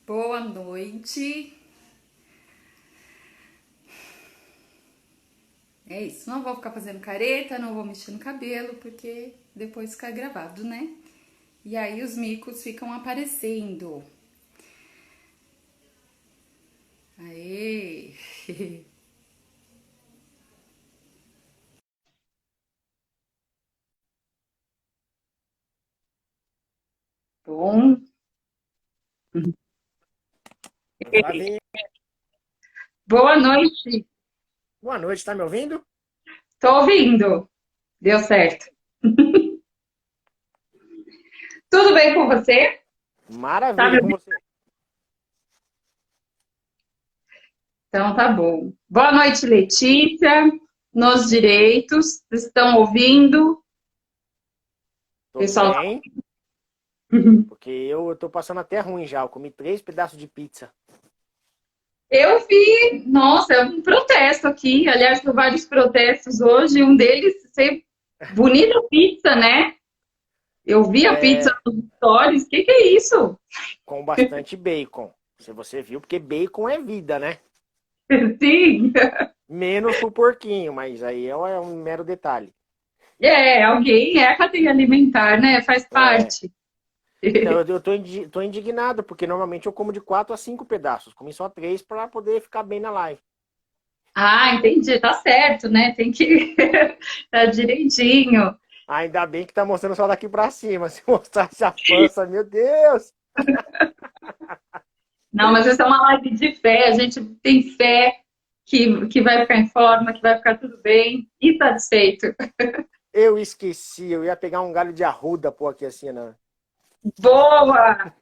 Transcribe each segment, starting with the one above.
Boa noite. É isso, não vou ficar fazendo careta, não vou mexer no cabelo, porque depois fica gravado, né? E aí os micos ficam aparecendo. Aê! Bom, Flavinha, boa noite. boa noite, tá me ouvindo? Tô ouvindo. Deu certo. Tudo bem com você? Tá me Maravilha, com ouvindo? você. Então tá bom. Boa noite, Letícia. Nos direitos, estão ouvindo? Tô Pessoal, bem, porque eu tô passando até ruim já. Eu comi 3 pedaços de pizza. eu vi, nossa, é um protesto aqui. Aliás, tem vários protestos hoje. Um deles ser bonita pizza, né? Eu vi a pizza É, nos stories. O que é isso? com bastante bacon. Se você viu, porque bacon é vida, né? Sim, Menos pro porquinho, mas aí é um mero detalhe. alguém é a cadeia alimentar, né? Faz É, parte. então eu tô indignado, porque normalmente eu como de 4 a 5 pedaços. Comi só 3 para poder ficar bem na live. Ah, entendi, tá certo, né? Tem que tá direitinho. Ainda bem que tá mostrando só daqui pra cima. Se mostrasse a pança, meu Deus! Não, mas essa é uma live de fé. A gente tem fé que vai ficar em forma, que vai ficar tudo bem e satisfeito. Eu esqueci, eu ia pegar um galho de arruda, pô, aqui assim, né? Boa!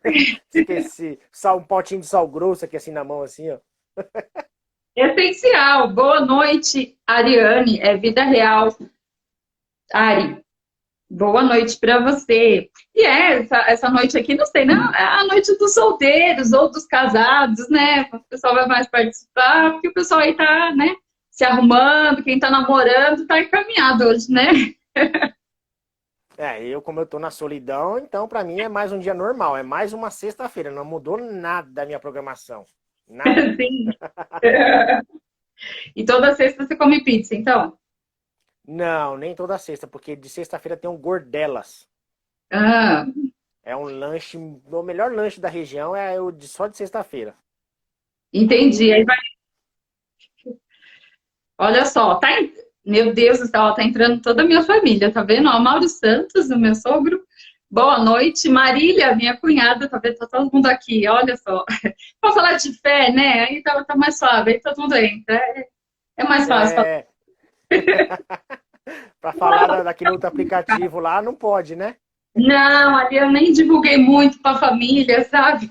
Esqueci. Um potinho de sal grosso aqui assim na mão, assim, ó. Essencial. Boa noite, Ariane. É vida real. Ari, boa noite para você. E essa noite aqui, não sei, não, é a noite dos solteiros ou dos casados, né? O pessoal vai mais participar, porque o pessoal aí tá, né, se arrumando, quem tá namorando tá encaminhado hoje, né? Como eu tô na solidão, então pra mim é mais um dia normal, é mais uma sexta-feira, não mudou nada da minha programação. Nada. Sim. E toda sexta você come pizza, então? Não, nem toda sexta, porque de sexta-feira tem um Gordelas. Ah, É um lanche, o melhor lanche da região é o de só de sexta-feira. entendi. Aí Aí, vai, olha só, meu Deus do céu, tá entrando toda a minha família, tá vendo? Ó, Mauro Santos, o meu sogro. Boa noite, Marília, minha cunhada, tá vendo? Tá todo mundo aqui, olha só. Pra falar de fé, né? Aí tá mais suave, aí todo mundo entra. É mais fácil falar. é, pra falar daquele outro aplicativo lá, não pode, né? Não, ali eu nem divulguei muito pra família, sabe?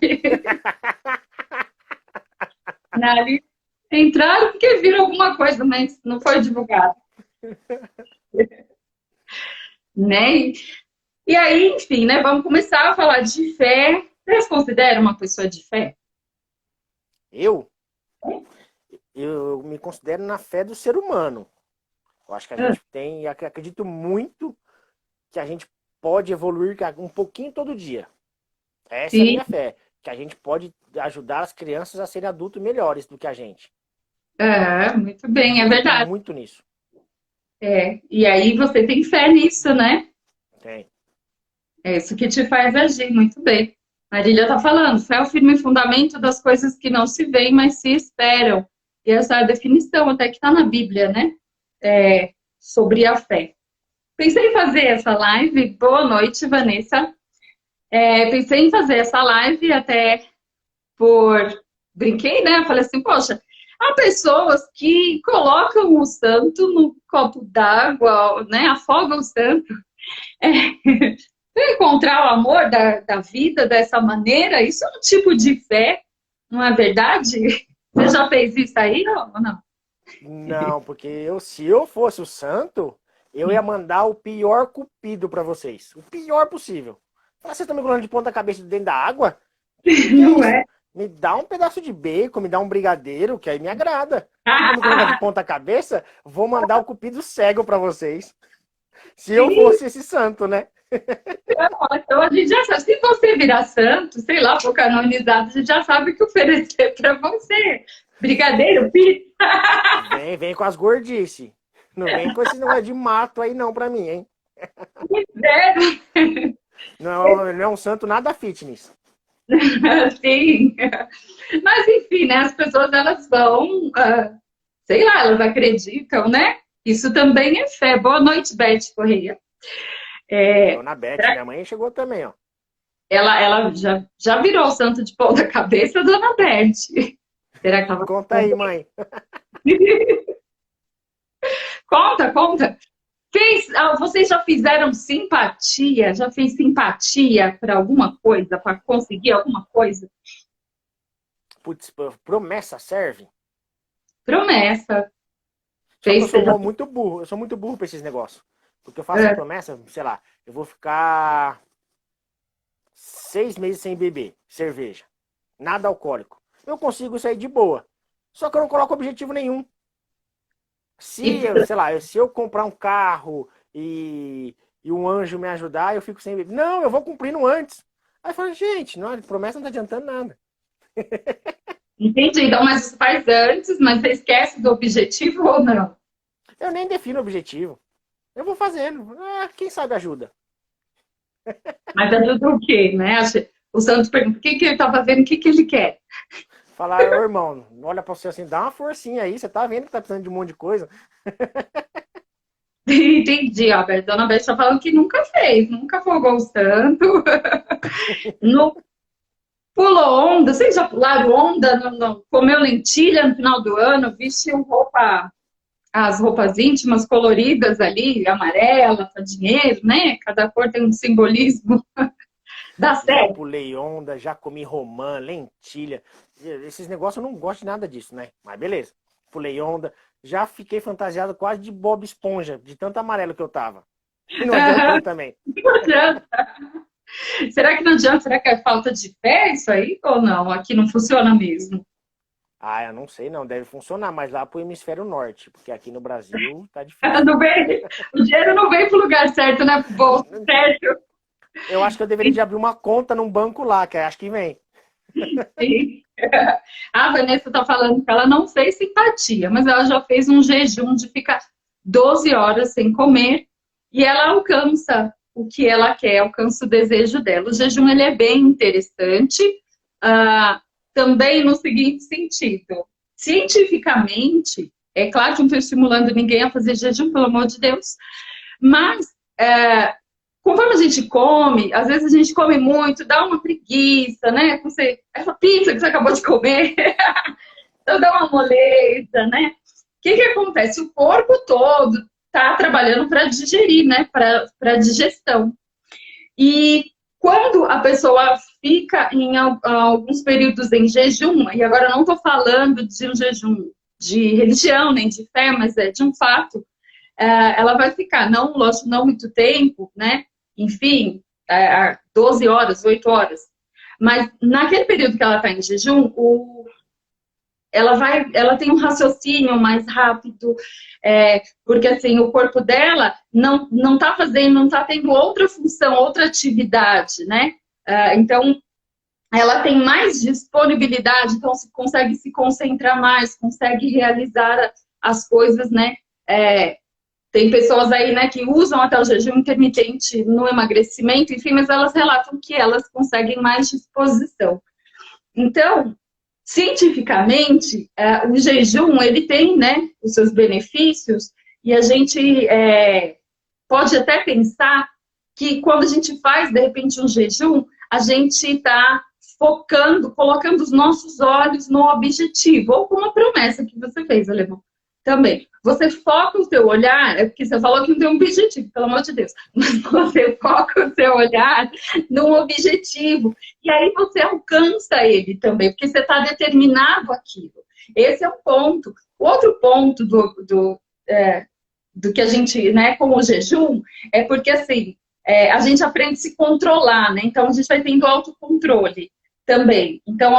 Ali entraram porque viram alguma coisa, mas não foi divulgado, né? E aí, enfim, né? Vamos começar a falar de fé. Você se considera uma pessoa de fé? Eu? Eu me considero na fé do ser humano. Eu acho que a gente tem, acredito muito que a gente pode evoluir um pouquinho todo dia. Essa é a Sim, minha fé, que a gente pode ajudar as crianças a serem adultos melhores do que a gente. muito bem, é Acredito verdade. muito nisso. E aí você tem fé nisso, né? Tem. É isso que te faz agir, muito bem. Marília está falando, fé é o firme fundamento das coisas que não se veem, mas se esperam. E essa é a definição até que está na Bíblia, né? Sobre a fé. Pensei em fazer essa live. Boa noite, Vanessa. Pensei em fazer essa live até por. Brinquei, né? Falei assim, poxa, há pessoas que colocam o santo no copo d'água, né? Afogam o santo. É, encontrar o amor da vida dessa maneira, isso é um tipo de fé, não é verdade? Você já fez isso aí ou não? Não, porque se eu fosse o santo, eu ia mandar o pior cupido pra vocês. O pior possível. Vocês estão mergulhando de ponta cabeça dentro da água? Que é Não isso? é? Me dá um pedaço de bacon, me dá um brigadeiro, que aí me agrada. Se for me colocar de ponta cabeça, vou mandar o cupido cego pra vocês. Se eu fosse esse santo, né? Então a gente já sabe, se você virar santo, sei lá, for canonizado, a gente já sabe o que oferecer para você. Brigadeiro, pizza. Vem com as gordices. Não vem com esse negócio de mato aí não pra mim, hein? Zero. Não, não é um santo nada fitness. Sim. Mas enfim, né? As pessoas elas vão, sei lá, elas acreditam, né? Isso também é fé. Boa noite, Beth Correia. Dona Beth, minha mãe chegou também, ó. Ela já virou o santo de pão da cabeça, Dona Beth. Será que tava... Conta aí, mãe. Conta. Vocês já fizeram simpatia? Já fez simpatia para alguma coisa, para conseguir alguma coisa? Putz, promessa serve? Promessa. Só que eu Fez, sou muito burro. Eu sou muito burro pra esses negócios. Porque eu faço a promessa, sei lá, eu vou ficar 6 meses sem beber cerveja. Nada alcoólico. Eu consigo sair de boa. Só que eu não coloco objetivo nenhum. Se eu comprar um carro e um anjo me ajudar, eu fico sem beber. Não, eu vou cumprindo antes. Aí eu falo, gente, não, promessa não tá adiantando nada. Entendi. Então, mas você faz antes, mas você esquece do objetivo ou não? Eu nem defino objetivo. Eu vou fazendo. Quem sabe ajuda. Mas ajuda o quê, né? O santo pergunta o que ele tá fazendo, o que ele quer. Falar, ô irmão, olha pra você assim, dá uma forcinha aí, você tá vendo que tá precisando de um monte de coisa. Entendi, ó. A Dona Beth tá falando que nunca fez, nunca folgou o santo. Não pulou onda. Vocês já pularam onda? Comeu lentilha no final do ano? Vestiu as roupas íntimas coloridas ali, amarela, para dinheiro, né? Cada cor tem um simbolismo. Dá certo. Já pulei onda, já comi romã, lentilha. Esses negócios eu não gosto de nada disso, né? Mas beleza. Pulei onda. Já fiquei fantasiado quase de Bob Esponja, de tanto amarelo que eu tava. E não adiantou também. Não adianta. Será que não adianta? Será que é falta de fé isso aí? Ou não? Aqui não funciona mesmo. Eu não sei não, deve funcionar, mas lá pro hemisfério norte, porque aqui no Brasil tá difícil. Não vem, o dinheiro não vem pro lugar certo, né? Pro bolso certo. Eu acho que eu deveria de abrir uma conta num banco lá, que acho que vem. Sim. A Vanessa tá falando que ela não fez simpatia, mas ela já fez um jejum de ficar 12 horas sem comer e ela alcança o que ela quer, alcança o desejo dela. O jejum ele é bem interessante, também no seguinte sentido. Cientificamente, é claro que não estou estimulando ninguém a fazer jejum, pelo amor de Deus, mas conforme a gente come, às vezes a gente come muito, dá uma preguiça, né? Essa pizza que você acabou de comer, então dá uma moleza, né? O que acontece? O corpo todo está trabalhando para digerir, né? Para digestão. E quando a pessoa fica em alguns períodos em jejum, e agora eu não estou falando de um jejum de religião, nem de fé, mas é de um fato, ela vai ficar, lógico, não muito tempo, né? Enfim, 12 horas, 8 horas. Mas naquele período que ela está em jejum, ela tem um raciocínio mais rápido, porque assim, o corpo dela não está fazendo, não está tendo outra função, outra atividade, né? Então, ela tem mais disponibilidade, então consegue se concentrar mais, consegue realizar as coisas, né? Tem pessoas aí, né, que usam até o jejum intermitente no emagrecimento, enfim, mas elas relatam que elas conseguem mais disposição. Então, cientificamente, o jejum, ele tem, né, os seus benefícios, e a gente pode até pensar que quando a gente faz, de repente, um jejum, a gente está focando, colocando os nossos olhos no objetivo, ou com uma promessa que você fez, Alemão. Também. Você foca o seu olhar, porque você falou que não tem um objetivo, pelo amor de Deus. Mas você foca o seu olhar num objetivo. E aí você alcança ele também, porque você está determinado aquilo. Esse é um ponto. Outro ponto do que a gente, né, com o jejum, é porque assim, a gente aprende a se controlar, né? Então a gente vai tendo autocontrole também. Então,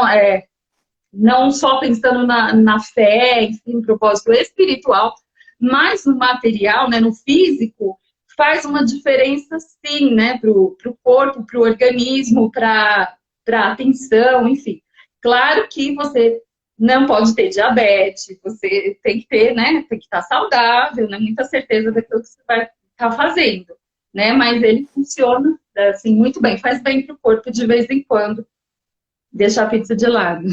não só pensando na fé, enfim, no propósito espiritual, mas no material, né, no físico, faz uma diferença, sim, né, para o corpo, para o organismo, para a atenção, enfim. Claro que você não pode ter diabetes, você tem que ter, né, tem que estar saudável, né, muita certeza daquilo que você vai estar fazendo, né, mas ele funciona, assim, muito bem, faz bem para o corpo de vez em quando, deixar a pizza de lado.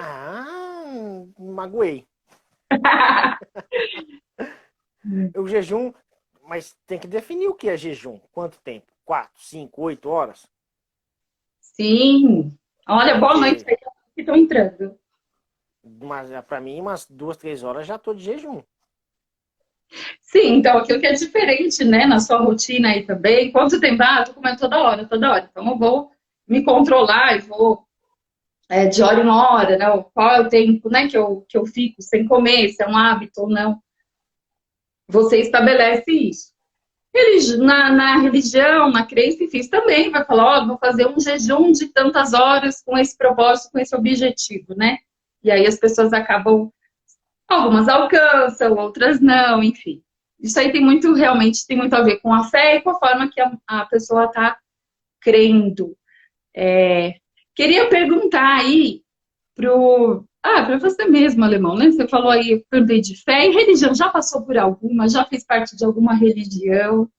Ah, magoei. O jejum, mas tem que definir o que é jejum. Quanto tempo? 4, 5, 8 horas? Sim. Olha, boa noite Porque aí que estão entrando. para mim, umas 2, 3 horas já tô de jejum. Sim, então aquilo que é diferente, né, na sua rotina aí também. Quanto tempo? Ah, eu tô comendo toda hora, toda hora. Então eu vou me controlar e vou de hora em hora, né? Qual é o tempo, né, que eu fico sem comer, se é um hábito ou não. Você estabelece isso. Na religião, na crença, enfim, também vai falar, ó, vou fazer um jejum de tantas horas com esse propósito, com esse objetivo, né? E aí as pessoas acabam, algumas alcançam, outras não, enfim. Isso aí tem muito, realmente, tem muito a ver com a fé e com a forma que a pessoa está crendo. Queria perguntar aí para você mesmo, Alemão, né? Você falou aí, eu perguntei de fé e religião. Já passou por alguma? Já fez parte de alguma religião?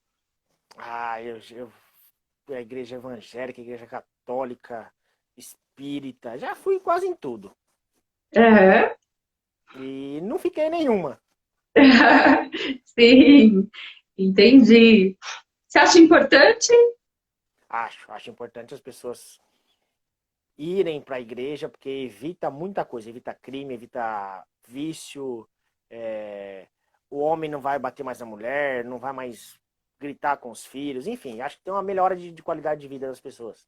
Ah, a igreja evangélica, a igreja católica, espírita, já fui quase em tudo. É. E não fiquei em nenhuma. Sim, entendi. Você acha importante? Acho importante as pessoas irem para a igreja, porque evita muita coisa, evita crime, evita vício, é, o homem não vai bater mais na mulher, não vai mais gritar com os filhos, enfim, acho que tem uma melhora de qualidade de vida das pessoas.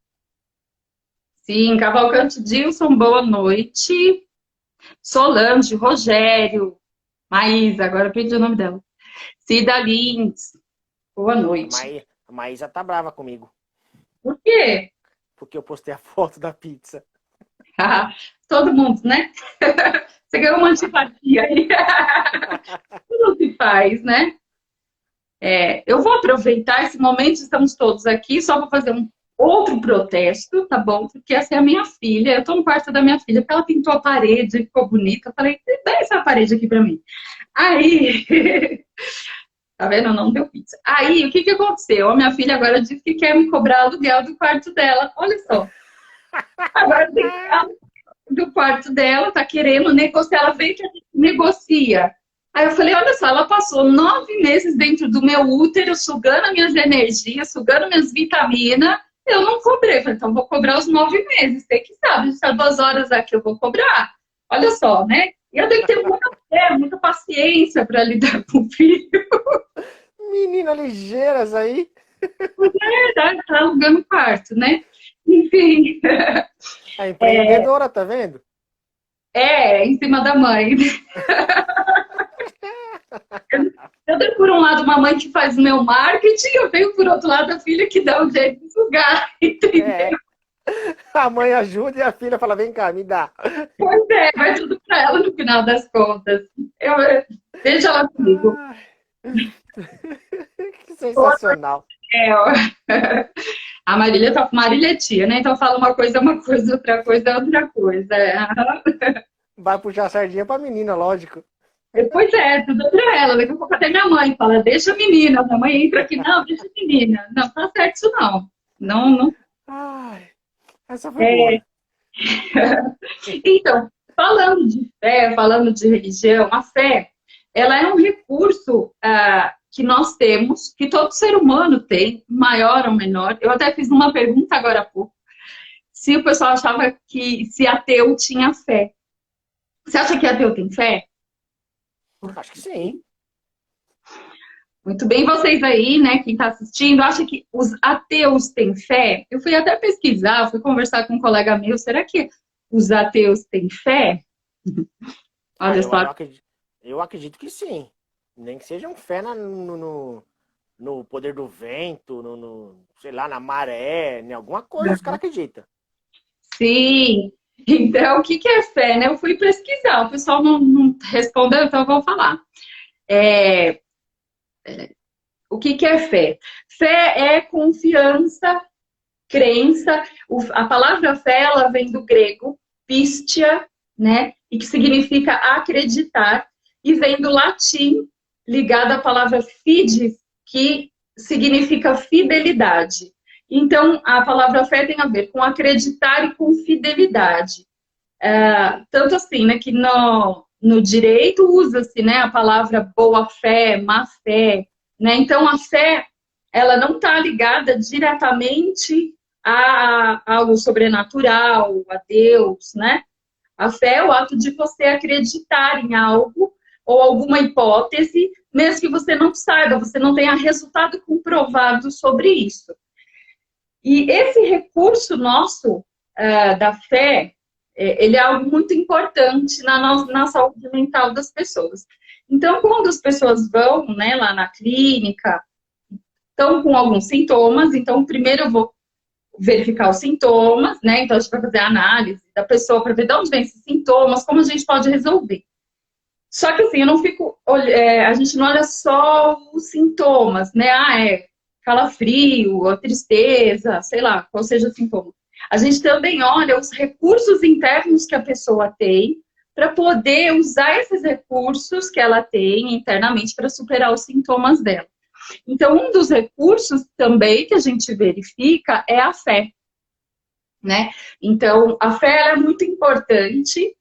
Sim, Cavalcante Dilson, boa noite. Solange, Rogério, Maísa, agora eu perdi o nome dela. Cida Lins, boa noite. A Maísa tá brava comigo, Por quê? porque eu postei a foto da pizza. Todo mundo, né? Você ganhou uma antipatia aí. Tudo se faz, né? Eu vou aproveitar esse momento, estamos todos aqui, só para fazer um outro protesto, tá bom? Porque essa é a minha filha, eu tô no quarto da minha filha, porque ela pintou a parede, ficou bonita. Eu falei, dá essa parede aqui para mim. Aí, tá vendo? Não deu pizza. Aí, o que que aconteceu? A minha filha agora disse que quer me cobrar aluguel do quarto dela. Olha só. Agora tem que do quarto dela, tá querendo negociar, ela veio que a gente negocia. Aí eu falei, olha só, ela passou 9 meses dentro do meu útero, sugando as minhas energias, sugando minhas vitaminas, eu não cobrei. Eu falei, então vou cobrar os 9 meses, tem que saber, se está 2 horas aqui, eu vou cobrar. Olha só, né? E eu tenho que ter muita fé, muita paciência para lidar com o filho. Menina ligeiras aí. Tá alugando o quarto, né? Enfim. A empreendedora, tá vendo? Em cima da mãe. Eu tenho, por um lado, uma mãe que faz o meu marketing, eu tenho, por outro lado, a filha que dá um jeito de sugar, entendeu? É. A mãe ajuda e a filha fala, vem cá, me dá. Pois vai tudo para ela no final das contas. Deixa ela comigo. Que sensacional. A Marília é tia, né? Então fala uma coisa é uma coisa, outra coisa é outra coisa. Vai puxar a sardinha pra menina, lógico. Pois tudo para ela. Daqui a pouco até minha mãe fala, deixa a menina. Minha mãe entra aqui, não, deixa a menina. Não, tá certo isso não. Não. Ai, essa foi boa. Então, falando de fé, falando de religião, a fé, ela é um recurso que nós temos, que todo ser humano tem, maior ou menor. Eu até fiz uma pergunta agora há pouco, se o pessoal achava que se ateu tinha fé. Você acha que ateu tem fé? Acho que sim. Muito bem, vocês aí, né, quem está assistindo, acha que os ateus têm fé? Eu fui até pesquisar, fui conversar com um colega meu, será que os ateus têm fé? Olha só. Eu acredito que sim. Nem que seja um fé no poder do vento, sei lá, na maré, em alguma coisa os caras acreditam. Sim. Então, o que é fé, né? Eu fui pesquisar, o pessoal não respondeu, então eu vou falar. O que que é fé? Fé é confiança, crença. A palavra fé, ela vem do grego pistia, né? E que significa acreditar, e vem do latim, ligada à palavra fides, que significa fidelidade. Então, a palavra fé tem a ver com acreditar e com fidelidade. Tanto assim, né, que no direito usa-se, né, a palavra boa-fé, má-fé, né? Então, a fé, ela não está ligada diretamente a algo sobrenatural, a Deus, né? A fé é o ato de você acreditar em algo ou alguma hipótese, mesmo que você não saiba, você não tenha resultado comprovado sobre isso. E esse recurso nosso, da fé, ele é algo muito importante na saúde mental das pessoas. Então, quando as pessoas vão, né, lá na clínica, estão com alguns sintomas, então primeiro eu vou verificar os sintomas, né? Então a gente vai fazer a análise da pessoa para ver de onde vem esses sintomas, como a gente pode resolver. Só que assim, eu não fico, a gente não olha só os sintomas, né? Calafrio, ou tristeza, sei lá, qual seja o sintoma. A gente também olha os recursos internos que a pessoa tem para poder usar esses recursos que ela tem internamente para superar os sintomas dela. Então, um dos recursos também que a gente verifica é a fé, né? Então, a fé é muito importante,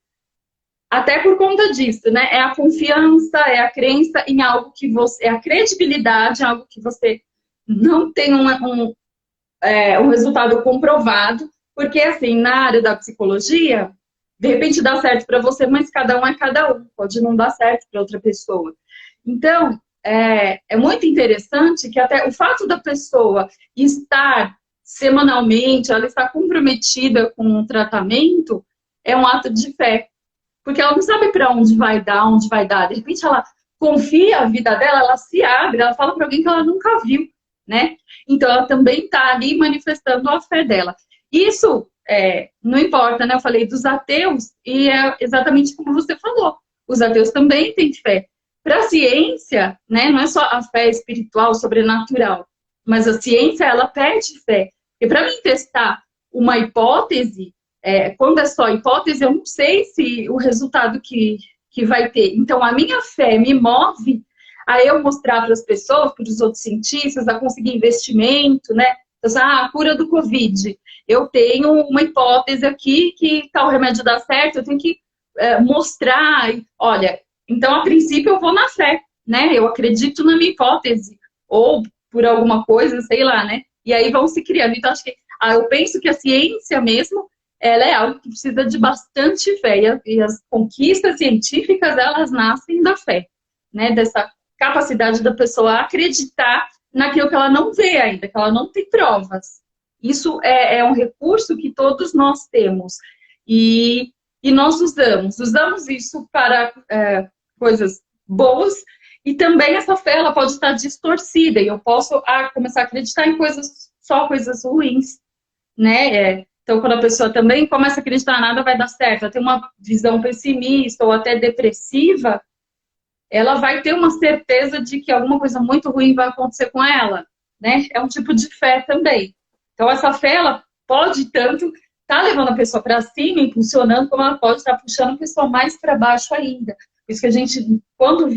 até por conta disso, né? É a confiança, é a crença em algo que você... É a credibilidade em algo que você não tem um resultado comprovado, porque, assim, na área da psicologia, de repente dá certo para você, mas cada um é cada um, pode não dar certo para outra pessoa. Então, é muito interessante que até o fato da pessoa estar semanalmente, ela está comprometida com o tratamento, é um ato de fé. Porque ela não sabe para onde vai dar, onde vai dar. De repente, ela confia a vida dela, ela se abre, ela fala para alguém que ela nunca viu, né? Então, ela também está ali manifestando a fé dela. Isso, não importa, né? Eu falei dos ateus, e é exatamente como você falou. Os ateus também têm fé. Para a ciência, né, não é só a fé espiritual, sobrenatural, mas a ciência, ela pede fé. Porque para mim testar uma hipótese, quando é só hipótese, eu não sei se o resultado que vai ter. Então, a minha fé me move a eu mostrar para as pessoas, para os outros cientistas, a conseguir investimento, né? Então, a cura do Covid. Eu tenho uma hipótese aqui que tal remédio dá certo, eu tenho que mostrar, olha, então, a princípio, eu vou na fé, né? Eu acredito na minha hipótese, ou por alguma coisa, sei lá, né? E aí vão se criando. Então, acho que eu penso que a ciência mesmo, ela é algo que precisa de bastante fé. E as conquistas científicas, elas nascem da fé, né? Dessa capacidade da pessoa acreditar naquilo que ela não vê ainda, que ela não tem provas. Isso é um recurso que todos nós temos. E nós usamos isso para coisas boas, e também essa fé ela pode estar distorcida, e eu posso começar a acreditar em só coisas ruins, né? Então, quando a pessoa também começa a acreditar nada vai dar certo, ela tem uma visão pessimista ou até depressiva, ela vai ter uma certeza de que alguma coisa muito ruim vai acontecer com ela, né? É um tipo de fé também. Então, essa fé, ela pode tanto estar levando a pessoa para cima, impulsionando, como ela pode estar puxando a pessoa mais para baixo ainda. Por isso que a gente, quando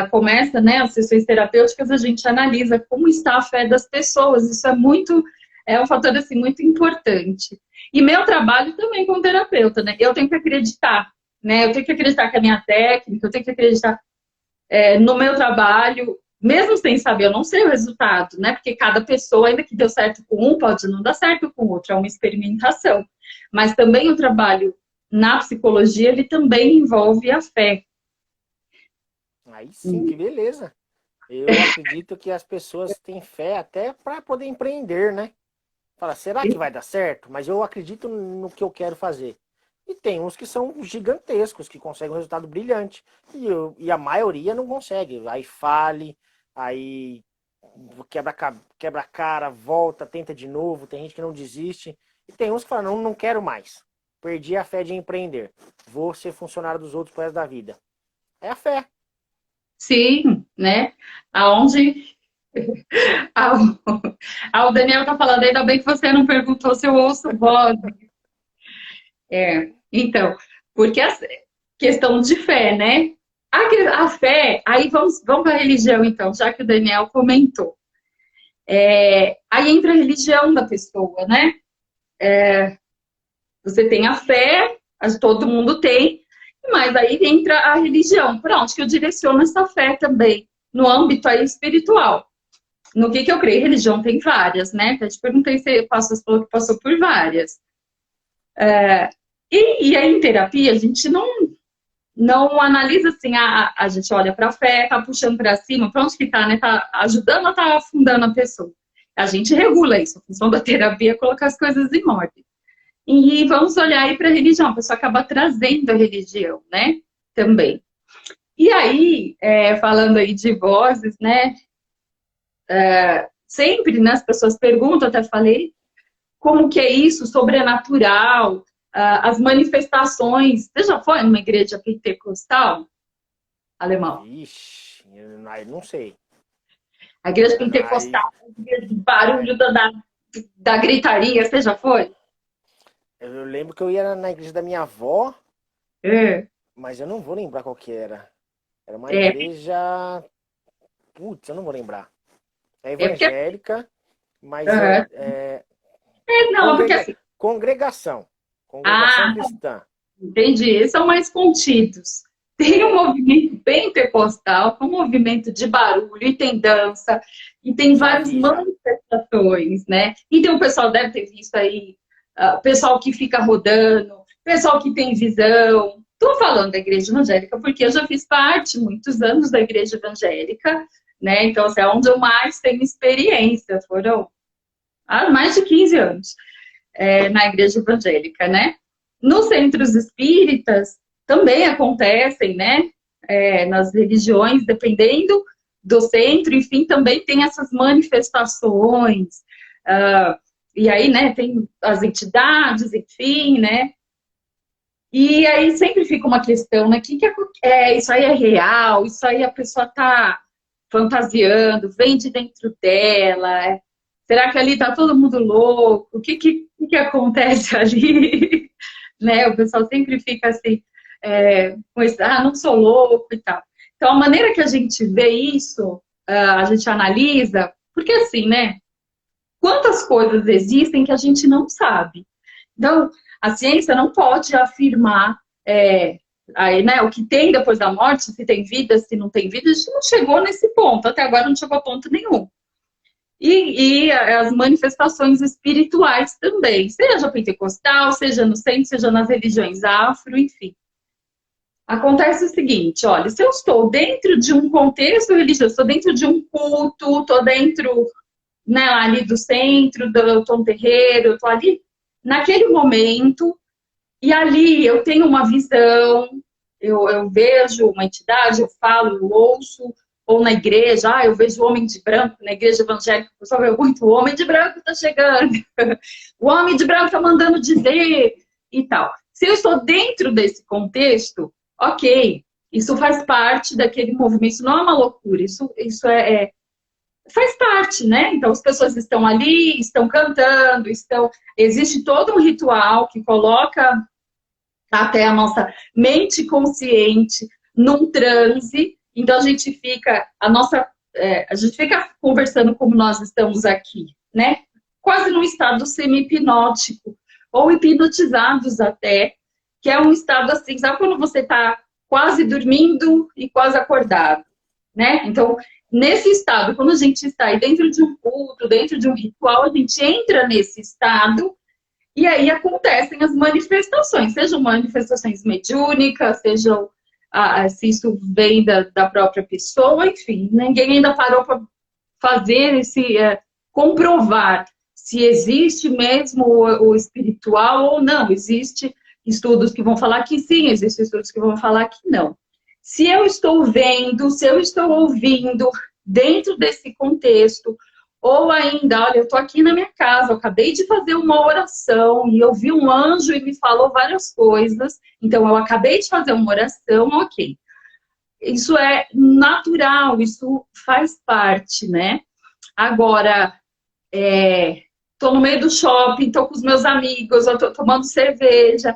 começa, né, as sessões terapêuticas, a gente analisa como está a fé das pessoas. Isso é um fator, assim, muito importante. E meu trabalho também como terapeuta, né? Eu tenho que acreditar, né? Eu tenho que acreditar que a minha técnica, eu tenho que acreditar no meu trabalho, mesmo sem saber, eu não sei o resultado, né? Porque cada pessoa, ainda que deu certo com um, pode não dar certo com o outro, é uma experimentação. Mas também o trabalho na psicologia, ele também envolve a fé. Aí sim, que beleza. Eu acredito que as pessoas têm fé até para poder empreender, né? Fala, será que vai dar certo? Mas eu acredito no que eu quero fazer. E tem uns que são gigantescos, que conseguem um resultado brilhante. E a maioria não consegue. Aí fale, aí quebra a cara, volta, tenta de novo. Tem gente que não desiste. E tem uns que falam, não quero mais. Perdi a fé de empreender. Vou ser funcionário dos outros pro resto da vida. É a fé. Sim, né? Aonde Ah, o Daniel tá falando, ainda bem que você não perguntou se eu ouço voz. Então, porque a questão de fé, né? A fé, aí vamos para a religião, então, já que o Daniel comentou. Aí entra a religião da pessoa, né? Você tem a fé, todo mundo tem, mas aí entra a religião. Por onde que eu direciono essa fé também? No âmbito aí espiritual. No que eu creio? Religião tem várias, né? Eu te perguntei se você falou que passou por várias. E aí em terapia a gente não analisa assim, a gente olha para a fé, tá puxando para cima, para onde que tá, né? Tá ajudando ou tá afundando a pessoa? A gente regula isso. A função da terapia é colocar as coisas em ordem. E vamos olhar aí para a religião, a pessoa acaba trazendo a religião, né? Também. E aí, falando aí de vozes, né? Sempre, né, as pessoas perguntam, até falei, como que é isso, sobrenatural, as manifestações. Você já foi numa igreja pentecostal, alemão? Ixi, eu não sei. A igreja Aí, pentecostal, barulho da gritaria, você já foi? eu lembro que eu ia na igreja da minha avó, É, mas eu não vou lembrar qual que era. Era uma é, igreja. Putz, eu não vou lembrar. É porque... evangélica, mas Uhum. Não, porque assim... congregação. Congregação Ah, cristã. entendi. Eles são mais contidos. Tem um É, movimento pentecostal, que é um movimento de barulho, e tem dança, e tem já várias vi, já. manifestações, né? Então o pessoal deve ter visto aí, pessoal que fica rodando, pessoal que tem visão. Estou falando da igreja evangélica porque eu já fiz parte, muitos anos, da igreja evangélica, né? Então, assim, é onde eu mais tenho experiência. Foram há mais de 15 anos na igreja evangélica, né? Nos centros espíritas também acontecem, né? Nas religiões, dependendo do centro, enfim, também tem essas manifestações. E aí, né, tem as entidades, enfim, né? E aí sempre fica uma questão, né? Isso aí é real? Isso aí a pessoa tá fantasiando, vem de dentro dela? Será que ali tá todo mundo louco? O que acontece ali? Né? O pessoal sempre fica assim, com esse, não sou louco e tal. Então, a maneira que a gente vê isso, a gente analisa, porque assim, né? Quantas coisas existem que a gente não sabe? Então, a ciência não pode afirmar aí, né, o que tem depois da morte, se tem vida, se não tem vida, a gente não chegou nesse ponto, até agora não chegou a ponto nenhum. E as manifestações espirituais também, seja pentecostal, seja no centro, seja nas religiões afro, enfim. Acontece o seguinte, olha, se eu estou dentro de um contexto religioso, estou dentro de um culto, estou dentro, né, ali do centro, do Tom Terreiro, eu estou ali naquele momento, e ali eu tenho uma visão, eu vejo uma entidade, eu falo, eu ouço, ou na igreja, eu vejo o homem de branco, na igreja evangélica, o pessoal vê muito, o homem de branco está chegando, o homem de branco está mandando dizer, e tal. Se eu estou dentro desse contexto, ok, isso faz parte daquele movimento, isso não é uma loucura, isso faz parte, né? Então as pessoas estão ali, estão cantando, existe todo um ritual que coloca até a nossa mente consciente num transe. Então a gente fica conversando como nós estamos aqui, né? Quase num estado semi-hipnótico ou hipnotizados até, que é um estado assim, sabe quando você está quase dormindo e quase acordado, né? Então, nesse estado, quando a gente está aí dentro de um culto, dentro de um ritual, a gente entra nesse estado e aí acontecem as manifestações, sejam manifestações mediúnicas, sejam se isso vem da própria pessoa, enfim, ninguém ainda parou para fazer comprovar se existe mesmo o espiritual ou não. Existe estudos que vão falar que sim, existem estudos que vão falar que não. Se eu estou vendo, se eu estou ouvindo dentro desse contexto, ou ainda, olha, eu estou aqui na minha casa, eu acabei de fazer uma oração e eu vi um anjo e me falou várias coisas, então eu acabei de fazer uma oração, ok. Isso é natural, isso faz parte, né? Agora, tô no meio do shopping, tô com os meus amigos, eu tô tomando cerveja,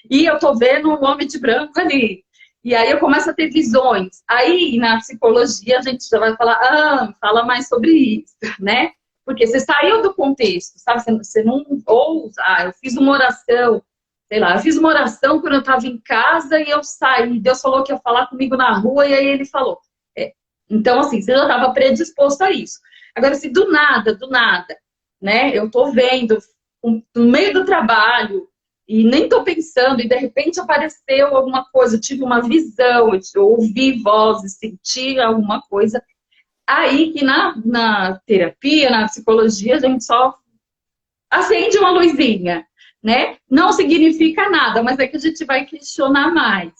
e eu tô vendo um homem de branco ali. E aí eu começo a ter visões. Aí, na psicologia, a gente já vai falar, fala mais sobre isso, né? Porque você saiu do contexto, sabe? Você não ousa, eu fiz uma oração, sei lá, eu fiz uma oração quando eu estava em casa e eu saí, Deus falou que ia falar comigo na rua e aí ele falou. Então, assim, você já estava predisposto a isso. Agora, se do nada, né, eu tô vendo no meio do trabalho e nem tô pensando e de repente apareceu alguma coisa, eu tive uma visão, eu ouvi vozes, senti alguma coisa, aí que na terapia, na psicologia, a gente só acende uma luzinha, né? Não significa nada, mas é que a gente vai questionar mais.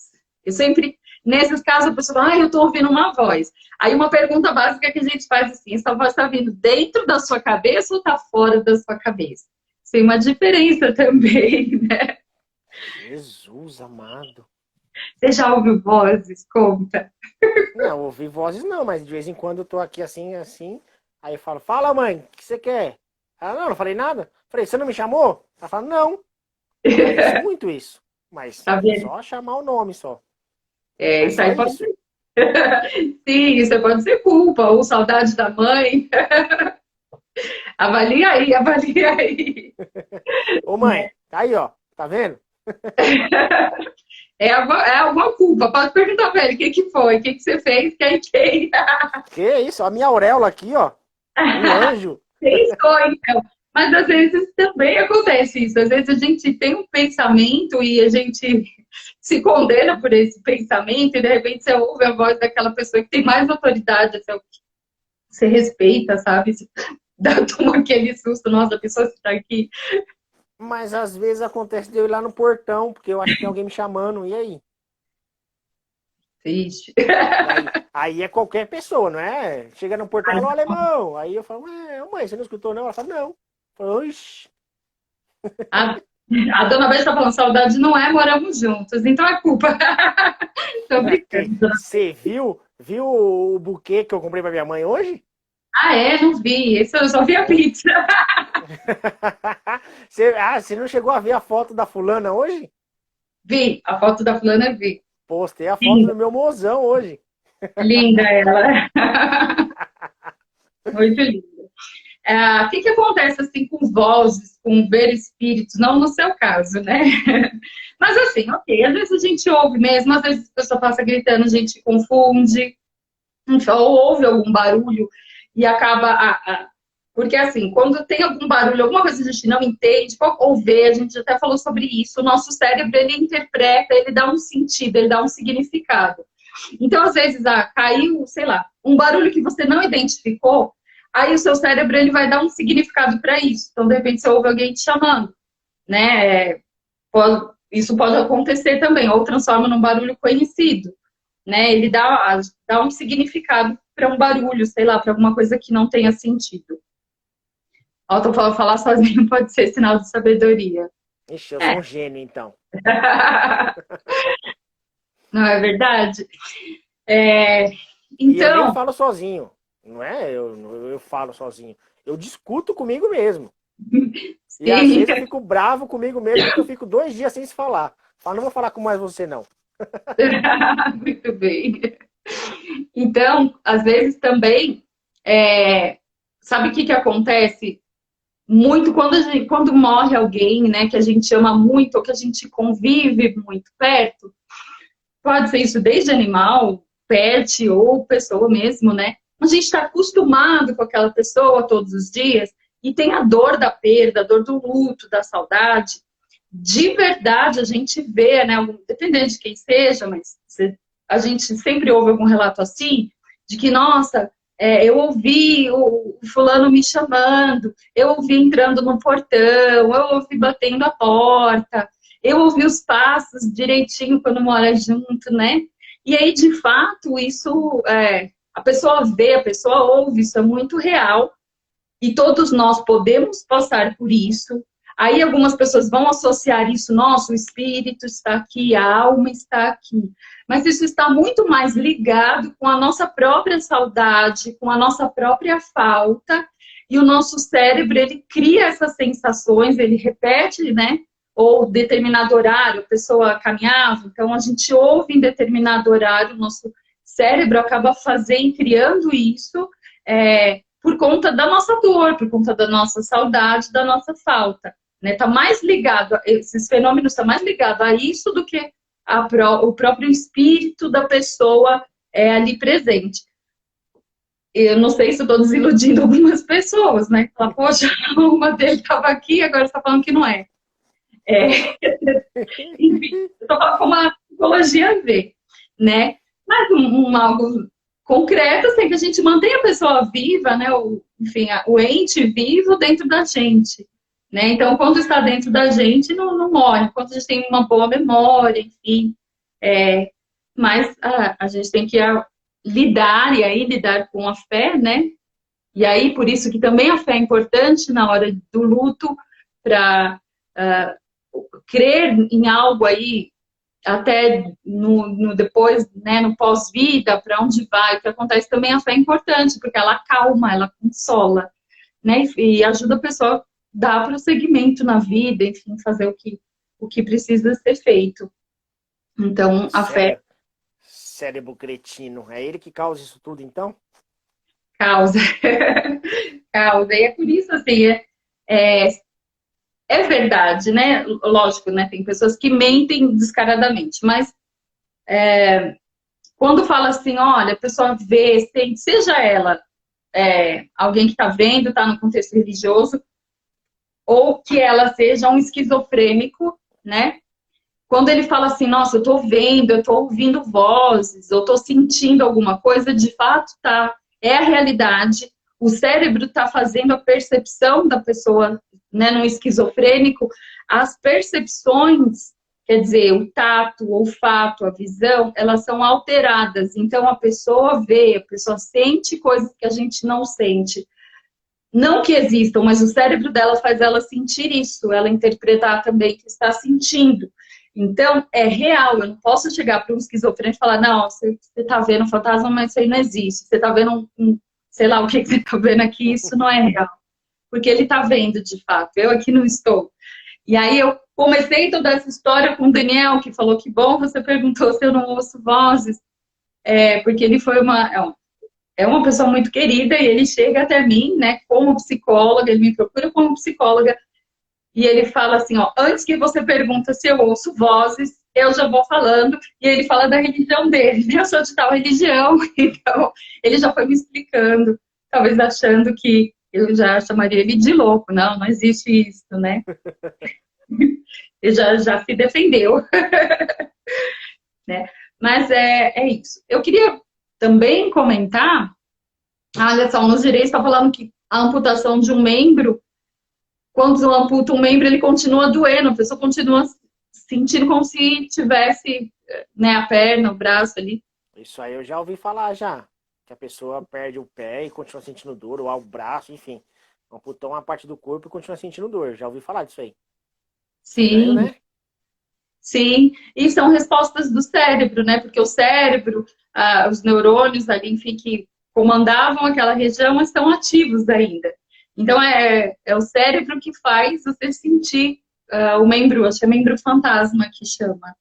Eu sempre, nesses casos, a pessoa fala, eu tô ouvindo uma voz. Aí uma pergunta básica que a gente faz assim, essa voz está vindo dentro da sua cabeça ou está fora da sua cabeça? Tem uma diferença também, né? Jesus amado. Você já ouviu vozes? Conta. Não, ouvi vozes não, mas de vez em quando eu tô aqui assim, aí eu falo, fala mãe, o que você quer? Ela, não falei nada. Falei, você não me chamou? Ela fala, não. Acontece muito isso. Mas Tá vendo? só chamar o nome só. Mas Isso só aí pode isso. ser. Sim, isso pode ser culpa ou saudade da mãe. Avalia aí, avalia aí. Ô mãe, tá aí, ó. Tá vendo? É alguma culpa. Pode perguntar pra ele o que foi, o que você fez, quem. Que isso? A minha auréola aqui, ó. Um anjo. Pensou, então. Mas às vezes também acontece isso. Às vezes a gente tem um pensamento e a gente se condena por esse pensamento e de repente você ouve a voz daquela pessoa que tem mais autoridade, assim, você respeita, sabe? Você toma aquele susto, nossa, a pessoa está aqui. Mas às vezes acontece de eu ir lá no portão, porque eu acho que tem alguém me chamando. E aí? Triste. Aí é qualquer pessoa, não é? Chega no portão, alô, alemão. Aí eu falo, mãe, você não escutou não? Ela fala, não. Eu falo, oxi. A, a dona Beth está falando, saudade não é, moramos juntos, então é culpa. Tô brincando. Você viu o buquê que eu comprei pra minha mãe hoje? Ah, é? Não vi. Esse eu só vi a pizza. Você não chegou a ver a foto da fulana hoje? Vi. A foto da fulana vi. Postei a foto Linda, do meu mozão hoje. linda ela. Muito linda. O que acontece assim com vozes, com ver espíritos? Não no seu caso, né? Mas assim, ok. Às vezes a gente ouve mesmo, às vezes a pessoa passa gritando, a gente confunde. Então, ou ouve algum barulho e acaba. Porque, assim, quando tem algum barulho, alguma coisa que a gente não entende, ou vê, a gente até falou sobre isso, o nosso cérebro, ele interpreta, ele dá um sentido, ele dá um significado. Então, às vezes, caiu, sei lá, um barulho que você não identificou, aí o seu cérebro, ele vai dar um significado para isso. Então, de repente, você ouve alguém te chamando, né? Isso pode acontecer também, ou transforma num barulho conhecido, né? Ele dá um significado para um barulho, sei lá, para alguma coisa que não tenha sentido. Falar sozinho pode ser sinal de sabedoria. Ixi, eu sou um gênio, então. Não é verdade? E eu nem Então, falo sozinho. Não é eu falo sozinho. Eu discuto comigo mesmo. E às sim, vezes eu fico bravo comigo mesmo, porque eu fico 2 dias sem se falar. Falo, não vou falar com mais você, não. muito bem. Então, às vezes também, sabe o que acontece? Muito quando morre alguém, né, que a gente ama muito, ou que a gente convive muito perto, pode ser isso desde animal, pet ou pessoa mesmo, né? A gente está acostumado com aquela pessoa todos os dias e tem a dor da perda, a dor do luto, da saudade. De verdade, a gente vê, né? Dependendo de quem seja, mas a gente sempre ouve algum relato assim, de que, nossa, eu ouvi o fulano me chamando, eu ouvi entrando no portão, eu ouvi batendo a porta, eu ouvi os passos direitinho quando mora junto, né? E aí, de fato, isso, a pessoa vê, a pessoa ouve, isso é muito real. E todos nós podemos passar por isso. Aí algumas pessoas vão associar isso, nossa, o espírito está aqui, a alma está aqui. Mas isso está muito mais ligado com a nossa própria saudade, com a nossa própria falta e o nosso cérebro, ele cria essas sensações, ele repete, né? Ou determinado horário, a pessoa caminhava, então a gente ouve em determinado horário, o nosso cérebro acaba criando isso por conta da nossa dor, por conta da nossa saudade, da nossa falta. Né? Tá mais ligado, esses fenômenos estão mais ligados a isso do que o próprio espírito da pessoa ali presente. Eu não sei se eu estou desiludindo algumas pessoas, né? Fala, poxa, uma dele estava aqui, agora está falando que não é. Enfim, eu estou falando como a psicologia vê, né? Mas algo concreto, assim, que a gente mantém a pessoa viva, né? Enfim, o ente vivo dentro da gente, né? Então, quando está dentro da gente, não morre. Quando a gente tem uma boa memória, enfim. Mas a gente tem que lidar com a fé, né? E aí, por isso que também a fé é importante na hora do luto, para crer em algo aí, até no depois, né, no pós-vida, para onde vai, o que acontece também, a fé é importante, porque ela acalma, ela consola, né? E ajuda a pessoa a dar prosseguimento na vida, enfim, fazer o que precisa ser feito. Então, a fé... Cérebro cretino, é ele que causa isso tudo, então? Causa. Causa. E é por isso, assim, é verdade, né? Lógico, né? Tem pessoas que mentem descaradamente, mas quando fala assim, olha, a pessoa vê, sente, seja ela alguém que está vendo, está no contexto religioso, ou que ela seja um esquizofrênico, né? Quando ele fala assim, nossa, eu estou vendo, eu estou ouvindo vozes, eu estou sentindo alguma coisa, de fato tá, é a realidade. O cérebro está fazendo a percepção da pessoa, né, no esquizofrênico, as percepções, quer dizer, o tato, o olfato, a visão, elas são alteradas. Então a pessoa vê, a pessoa sente coisas que a gente não sente. Não que existam, mas o cérebro dela faz ela sentir isso, ela interpretar também que está sentindo. Então, é real, eu não posso chegar para um esquizofrênico e falar, não, você está vendo um fantasma, mas isso aí não existe. Você está vendo sei lá o que você está vendo aqui, isso não é real. Porque ele está vendo, de fato, eu aqui não estou. E aí eu comecei toda essa história com o Daniel, que falou que bom, você perguntou se eu não ouço vozes, porque ele foi uma pessoa muito querida e ele chega até mim, né, como psicóloga, ele me procura como psicóloga, e ele fala assim, ó, antes que você pergunta se eu ouço vozes, eu já vou falando, e ele fala da religião dele, né? Eu sou de tal religião, então ele já foi me explicando, talvez achando que eu já chamaria ele de louco, não existe isso, né? Ele já se defendeu, né? Mas é isso. Eu queria também comentar, olha só, nos direitos está falando que a amputação de um membro, quando amputa um membro, ele continua doendo, a pessoa continua sentindo como se tivesse, né, a perna, o braço ali. Isso aí eu já ouvi falar já, que a pessoa perde o pé e continua sentindo dor, ou o braço, enfim. Amputou uma parte do corpo e continua sentindo dor. Já ouvi falar disso aí. Sim. Estranho, né? Sim, e são respostas do cérebro, né? Porque o cérebro, os neurônios ali, enfim, que comandavam aquela região estão ativos ainda. Então, é o cérebro que faz você sentir o membro, acho que é membro fantasma que chama,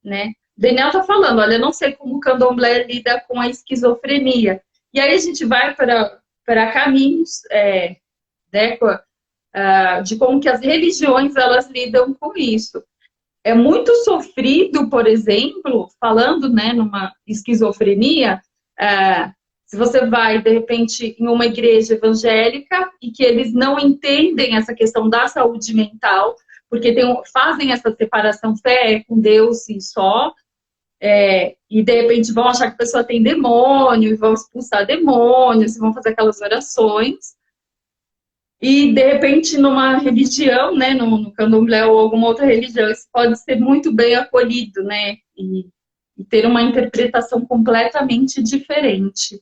né? Daniel tá falando, olha, eu não sei como o candomblé lida com a esquizofrenia. E aí a gente vai para caminhos, né, de como que as religiões, elas lidam com isso. É muito sofrido, por exemplo, falando, né, numa esquizofrenia, se você vai, de repente, em uma igreja evangélica e que eles não entendem essa questão da saúde mental, porque fazem essa separação fé com Deus e só, e de repente vão achar que a pessoa tem demônio, e vão expulsar demônios, e vão fazer aquelas orações. E, de repente, numa religião, né, no candomblé ou alguma outra religião, isso pode ser muito bem acolhido, né, e ter uma interpretação completamente diferente.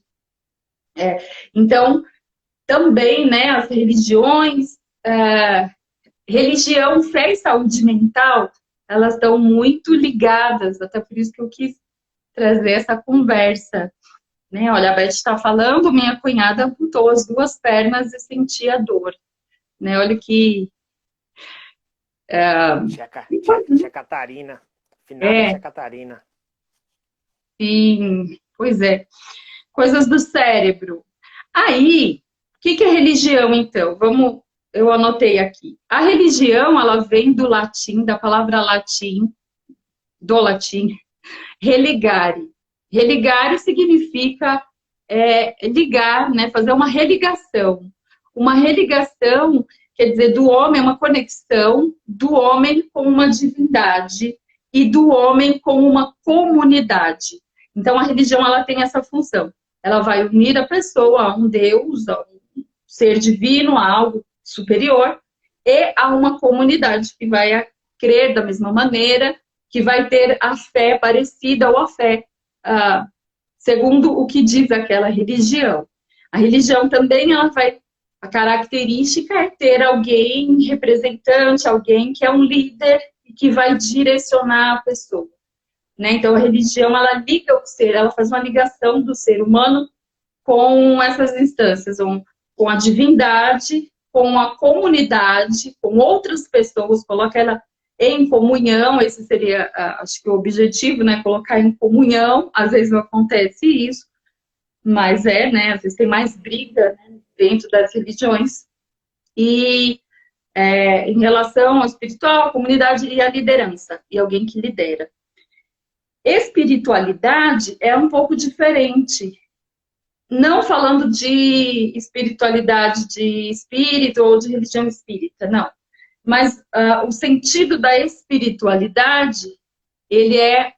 Então, também, né, as religiões, religião, fé e saúde mental, elas estão muito ligadas, até por isso que eu quis trazer essa conversa. né? Olha, a Beth está falando, minha cunhada amputou as 2 pernas e sentia dor, né? Olha que... Tia Catarina. Finada É, tia Catarina. sim, pois é. Coisas do cérebro. Aí, o que é religião, então? Eu anotei aqui. A religião, ela vem do latim, da palavra latim, do latim, religare. Religare significa ligar, né? Fazer uma religação. Uma religação quer dizer do homem, uma conexão do homem com uma divindade e do homem com uma comunidade. Então, a religião, ela tem essa função. Ela vai unir a pessoa a um Deus, a um ser divino, a algo superior, e a uma comunidade que vai crer da mesma maneira, que vai ter a fé parecida ou a fé segundo o que diz aquela religião. A religião também, ela vai... A característica é ter alguém representante, alguém que é um líder e que vai direcionar a pessoa, né? Então, a religião, ela liga o ser, ela faz uma ligação do ser humano com essas instâncias, com a divindade, com a comunidade, com outras pessoas, coloca ela em comunhão. Esse seria, acho que o objetivo, né? Colocar em comunhão. Às vezes não acontece isso, mas né? Às vezes tem mais briga, né, dentro das religiões. E em relação ao espiritual, a comunidade e a liderança, e alguém que lidera. Espiritualidade é um pouco diferente. Não falando de espiritualidade de espírito ou de religião espírita, não. Mas o sentido da espiritualidade, ele é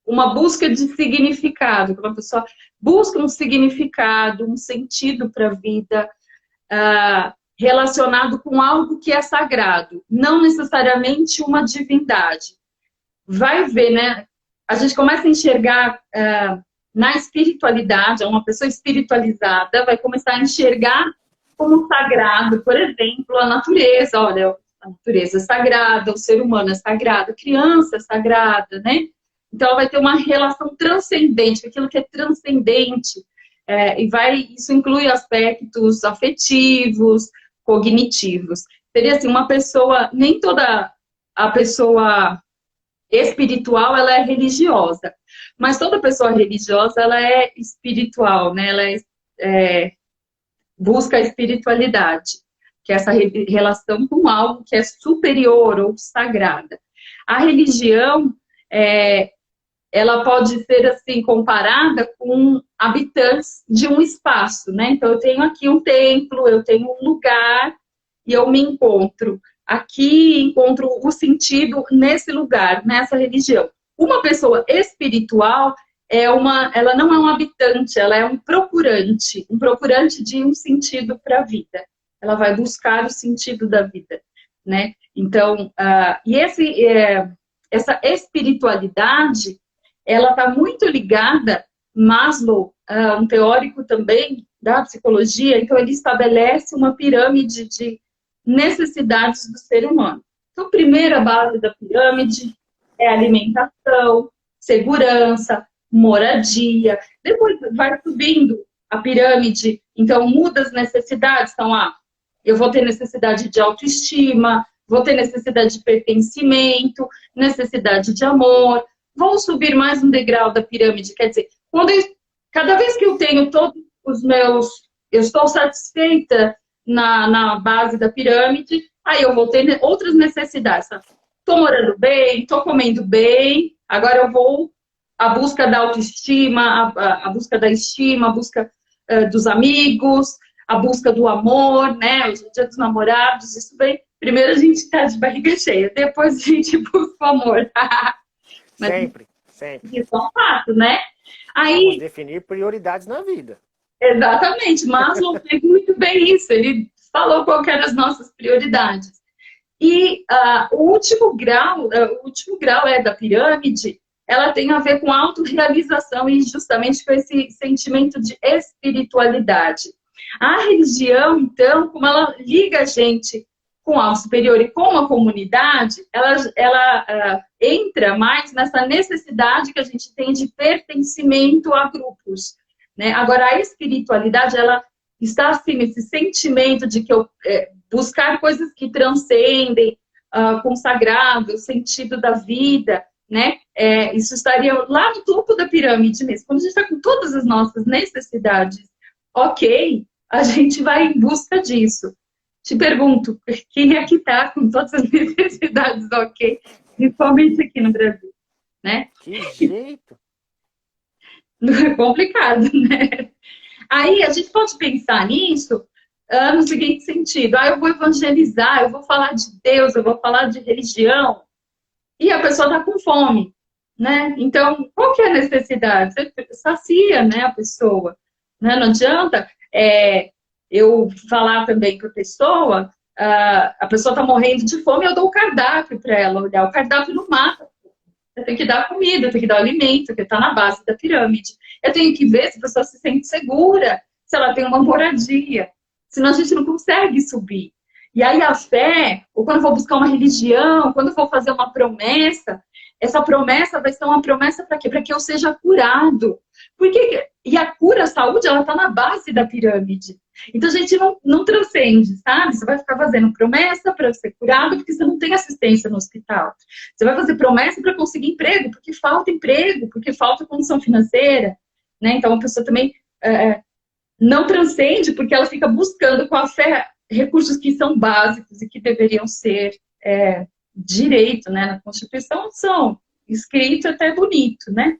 uma busca de significado. Quando a pessoa busca um significado, um sentido para a vida, relacionado com algo que é sagrado, não necessariamente uma divindade. Vai ver, né? A gente começa a enxergar na espiritualidade, uma pessoa espiritualizada vai começar a enxergar como sagrado, por exemplo, a natureza. Olha, a natureza é sagrada, o ser humano é sagrado, a criança é sagrada, né? Então, ela vai ter uma relação transcendente, aquilo que é transcendente, isso inclui aspectos afetivos, cognitivos. Seria assim, uma pessoa, nem toda a pessoa espiritual, ela é religiosa, mas toda pessoa religiosa, ela é espiritual, né? Ela busca a espiritualidade, que é essa relação com algo que é superior ou sagrada. A religião, ela pode ser assim comparada com habitantes de um espaço, né? Então, eu tenho aqui um templo, eu tenho um lugar e eu me encontro aqui, encontro o sentido nesse lugar, nessa religião. Uma pessoa espiritual ela não é um habitante, ela é um procurante de um sentido para a vida. Ela vai buscar o sentido da vida, né? Então, essa espiritualidade, ela está muito ligada, Maslow, um teórico também da psicologia, então ele estabelece uma pirâmide de necessidades do ser humano. Então, a primeira base da pirâmide é alimentação, segurança, moradia. Depois vai subindo a pirâmide, então muda as necessidades. Então, eu vou ter necessidade de autoestima, vou ter necessidade de pertencimento, necessidade de amor. Vou subir mais um degrau da pirâmide, quer dizer, cada vez que eu tenho todos os meus... Eu estou satisfeita na base da pirâmide, aí eu vou ter outras necessidades. Estou morando bem, estou comendo bem, agora eu vou à busca da autoestima, a busca da estima, a busca dos amigos, a busca do amor, né? Hoje é dia dos namorados, isso bem. Primeiro a gente está de barriga cheia, depois a gente busca o amor. Mas, sempre. Isso é um fato, né? Aí, vamos definir prioridades na vida. Exatamente, Maslow fez muito bem isso, ele falou qual que eram as nossas prioridades. E o último grau da pirâmide, ela tem a ver com autorrealização e justamente com esse sentimento de espiritualidade. A religião, então, como ela liga a gente com algo superior e com a comunidade, ela entra mais nessa necessidade que a gente tem de pertencimento a grupos. né? Agora, a espiritualidade, ela está, assim, nesse sentimento de que eu buscar coisas que transcendem, consagrado, o sentido da vida, né? Isso estaria lá no topo da pirâmide mesmo. Quando a gente está com todas as nossas necessidades, ok, a gente vai em busca disso. Te pergunto, quem é que está com todas as necessidades, ok? Principalmente aqui no Brasil, né? Que jeito! É complicado, né? Aí a gente pode pensar nisso no seguinte sentido: eu vou evangelizar, eu vou falar de Deus, eu vou falar de religião, e a pessoa está com fome, né? Então, qual que é a necessidade? Você sacia, né, a pessoa, né? Não adianta eu falar também para a pessoa está morrendo de fome, eu dou o cardápio para ela olhar. O cardápio não mata. Eu tenho que dar comida, eu tenho que dar alimento, que está na base da pirâmide. Eu tenho que ver se a pessoa se sente segura, se ela tem uma moradia. Senão a gente não consegue subir. E aí a fé, ou quando eu vou buscar uma religião, quando eu vou fazer uma promessa, essa promessa vai ser uma promessa para quê? Para que eu seja curado. E a cura, a saúde, ela está na base da pirâmide. Então a gente não transcende, sabe? Você vai ficar fazendo promessa para ser curado porque você não tem assistência no hospital. Você vai fazer promessa para conseguir emprego, porque falta emprego, porque falta condição financeira, né? Então a pessoa também não transcende porque ela fica buscando com a fé recursos que são básicos e que deveriam ser direito, né? Na Constituição são escrito até bonito, né?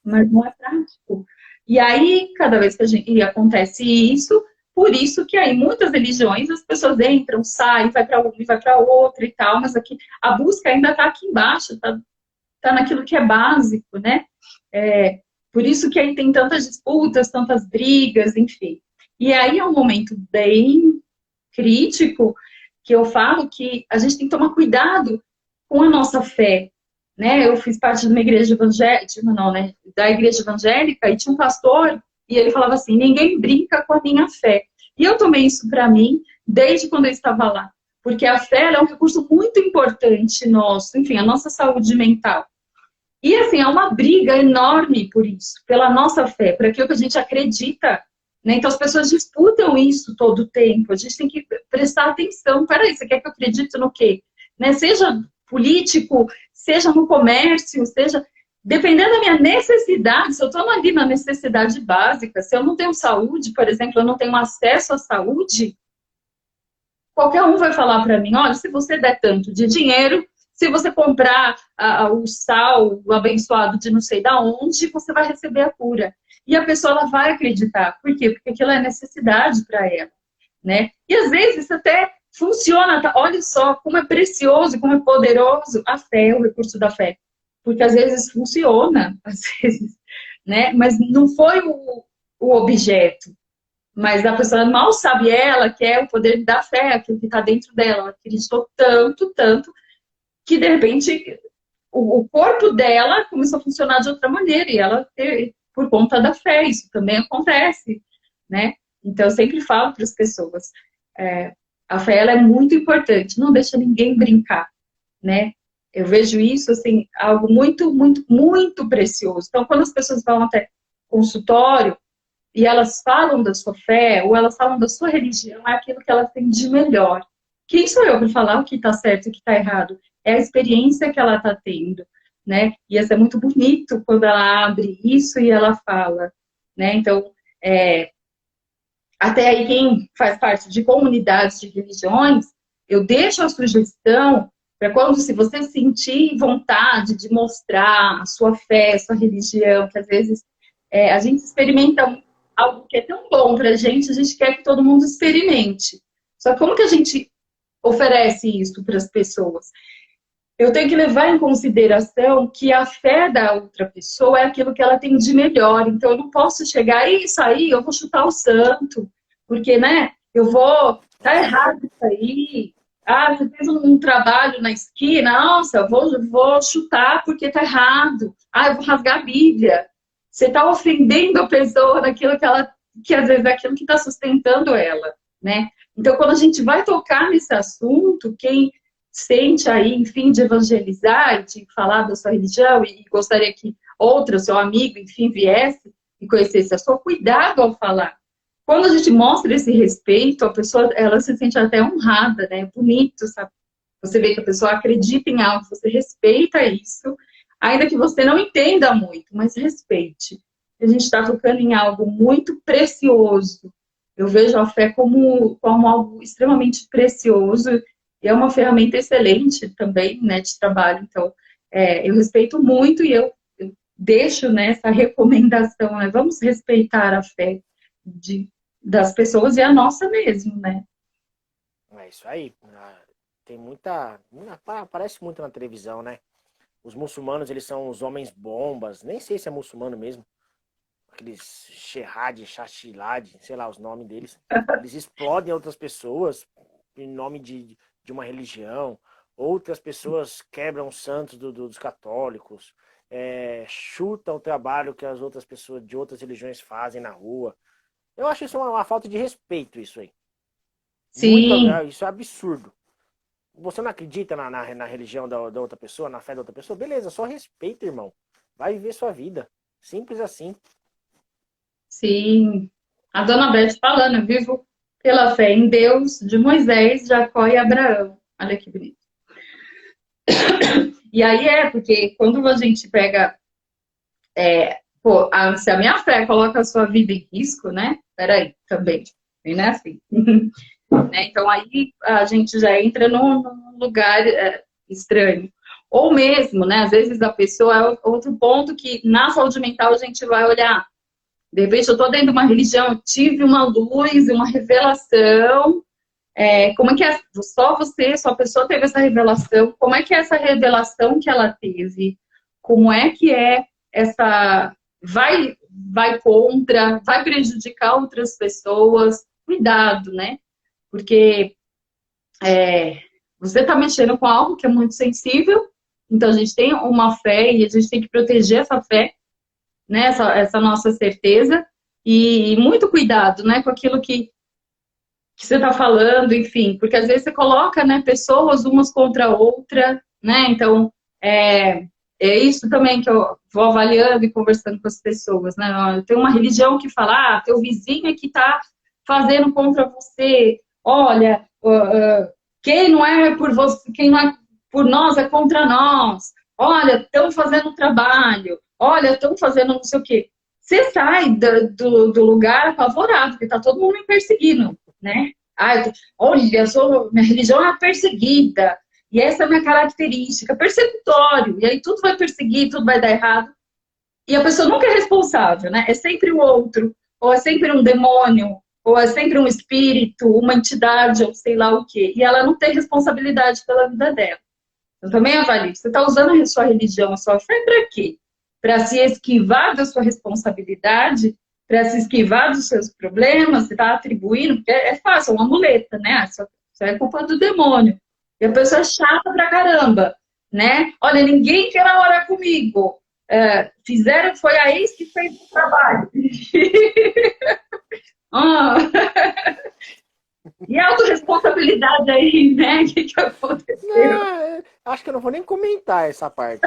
Mas não é prático. E aí, cada vez que acontece isso, por isso que aí muitas religiões as pessoas entram, saem, vai para uma e vai para outra e tal, mas aqui a busca ainda está aqui embaixo, tá naquilo que é básico, né? Por isso que aí tem tantas disputas, tantas brigas, enfim. E aí é um momento bem crítico que eu falo que a gente tem que tomar cuidado com a nossa fé, né? Eu fiz parte de uma igreja evangélica, da igreja evangélica, e tinha um pastor, e ele falava assim: ninguém brinca com a minha fé. E eu tomei isso para mim desde quando eu estava lá, porque a fé é um recurso muito importante nosso, enfim, a nossa saúde mental. E assim, é uma briga enorme por isso, pela nossa fé, por aquilo que a gente acredita, né? Então as pessoas disputam isso todo o tempo, a gente tem que prestar atenção. Peraí, você quer que eu acredite no quê? Né? Seja político, seja no comércio, seja... Dependendo da minha necessidade, se eu estou ali na necessidade básica, se eu não tenho saúde, por exemplo, eu não tenho acesso à saúde, qualquer um vai falar para mim: olha, se você der tanto de dinheiro, se você comprar o sal, o abençoado de não sei da onde, você vai receber a cura. E a pessoa ela vai acreditar. Por quê? Porque aquilo é necessidade para ela, né? E às vezes isso até funciona. Tá? Olha só como é precioso, como é poderoso a fé, o recurso da fé. Porque às vezes funciona, às vezes, né? Mas não foi o objeto. Mas a pessoa mal sabe ela que é o poder da fé, aquilo que está dentro dela. Ela acreditou tanto, que de repente o corpo dela começou a funcionar de outra maneira. E ela, por conta da fé, isso também acontece, né? Então eu sempre falo para as pessoas, a fé ela é muito importante, não deixa ninguém brincar, né? Eu vejo isso, assim, algo muito, muito, muito precioso. Então, quando as pessoas vão até consultório e elas falam da sua fé, ou elas falam da sua religião, é aquilo que elas têm de melhor. Quem sou eu para falar o que está certo e o que está errado? É a experiência que ela está tendo, né? E isso é muito bonito quando ela abre isso e ela fala, né? Então, até aí quem faz parte de comunidades de religiões, eu deixo a sugestão para quando, se você sentir vontade de mostrar a sua fé, a sua religião, que às vezes a gente experimenta algo que é tão bom para a gente quer que todo mundo experimente. Só que como que a gente oferece isso para as pessoas? Eu tenho que levar em consideração que a fé da outra pessoa é aquilo que ela tem de melhor. Então eu não posso chegar e isso aí, eu vou chutar o santo, porque, né, tá errado isso aí. Você fez um trabalho na esquina, nossa, eu vou chutar porque tá errado. Eu vou rasgar a Bíblia. Você tá ofendendo a pessoa naquilo que às vezes é aquilo que está sustentando ela, né? Então, quando a gente vai tocar nesse assunto, quem sente aí, enfim, de evangelizar e de falar da sua religião e gostaria que outro, seu amigo, enfim, viesse e conhecer, a sua cuidado ao falar. Quando a gente mostra esse respeito, a pessoa, ela se sente até honrada, né? Bonito, sabe? Você vê que a pessoa acredita em algo, você respeita isso, ainda que você não entenda muito, mas respeite. A gente está tocando em algo muito precioso. Eu vejo a fé como algo extremamente precioso e é uma ferramenta excelente também, né, de trabalho. Então, eu respeito muito e eu deixo, né, essa recomendação, né? Vamos respeitar a fé das pessoas e a nossa mesmo, né? É isso aí. Tem aparece muito na televisão, né? Os muçulmanos, eles são os homens bombas. Nem sei se é muçulmano mesmo. Aqueles Sherrad, Shashilad, sei lá os nomes deles. Eles explodem outras pessoas em nome de uma religião. Outras pessoas quebram os santos dos católicos. Chutam o trabalho que as outras pessoas de outras religiões fazem na rua. Eu acho isso uma falta de respeito, isso aí. Sim. Isso é absurdo. Você não acredita na religião da outra pessoa, na fé da outra pessoa? Beleza, só respeita, irmão. Vai viver sua vida. Simples assim. Sim. A dona Beth falando, eu vivo pela fé em Deus, de Moisés, Jacó e Abraão. Olha que bonito. E aí porque quando a gente pega, se a minha fé coloca a sua vida em risco, né? Peraí, também, não é assim. Né? Então aí a gente já entra num lugar estranho. Ou mesmo, né? Às vezes a pessoa é outro ponto que na saúde mental a gente vai olhar. De repente, eu estou dentro de uma religião, eu tive uma luz, uma revelação. Como é que só você, só a pessoa teve essa revelação? Como é que é essa revelação que ela teve? Como é que essa... Vai contra, vai prejudicar outras pessoas? Cuidado, né? Porque você está mexendo com algo que é muito sensível, então a gente tem uma fé e a gente tem que proteger essa fé, né, essa nossa certeza, e muito cuidado, né, com aquilo que você está falando, enfim, porque às vezes você coloca, né, pessoas umas contra a outra, né, então é isso também que eu vou avaliando e conversando com as pessoas, né, tem uma religião que fala, teu vizinho é que está fazendo contra você, olha, quem não é por você, quem não é por nós é contra nós, olha, estão fazendo trabalho, olha, estão fazendo não sei o quê. Você sai do lugar apavorado, porque está todo mundo me perseguindo, né? Olha, minha religião é perseguida, e essa é a minha característica, persecutório, e aí tudo vai perseguir, tudo vai dar errado. E a pessoa nunca é responsável, né? É sempre o outro, ou é sempre um demônio, ou é sempre um espírito, uma entidade, ou sei lá o quê. E ela não tem responsabilidade pela vida dela. Eu também avalio. Você está usando a sua religião, a sua fé para quê? Para se esquivar da sua responsabilidade, para se esquivar dos seus problemas, você está atribuindo, porque é fácil, é uma muleta, né? Isso é culpa do demônio. E a pessoa é chata pra caramba, né? Olha, ninguém quer namorar comigo. Foi a ex que fez o trabalho. E a autorresponsabilidade aí, né? O que aconteceu? Não, acho que eu não vou nem comentar essa parte.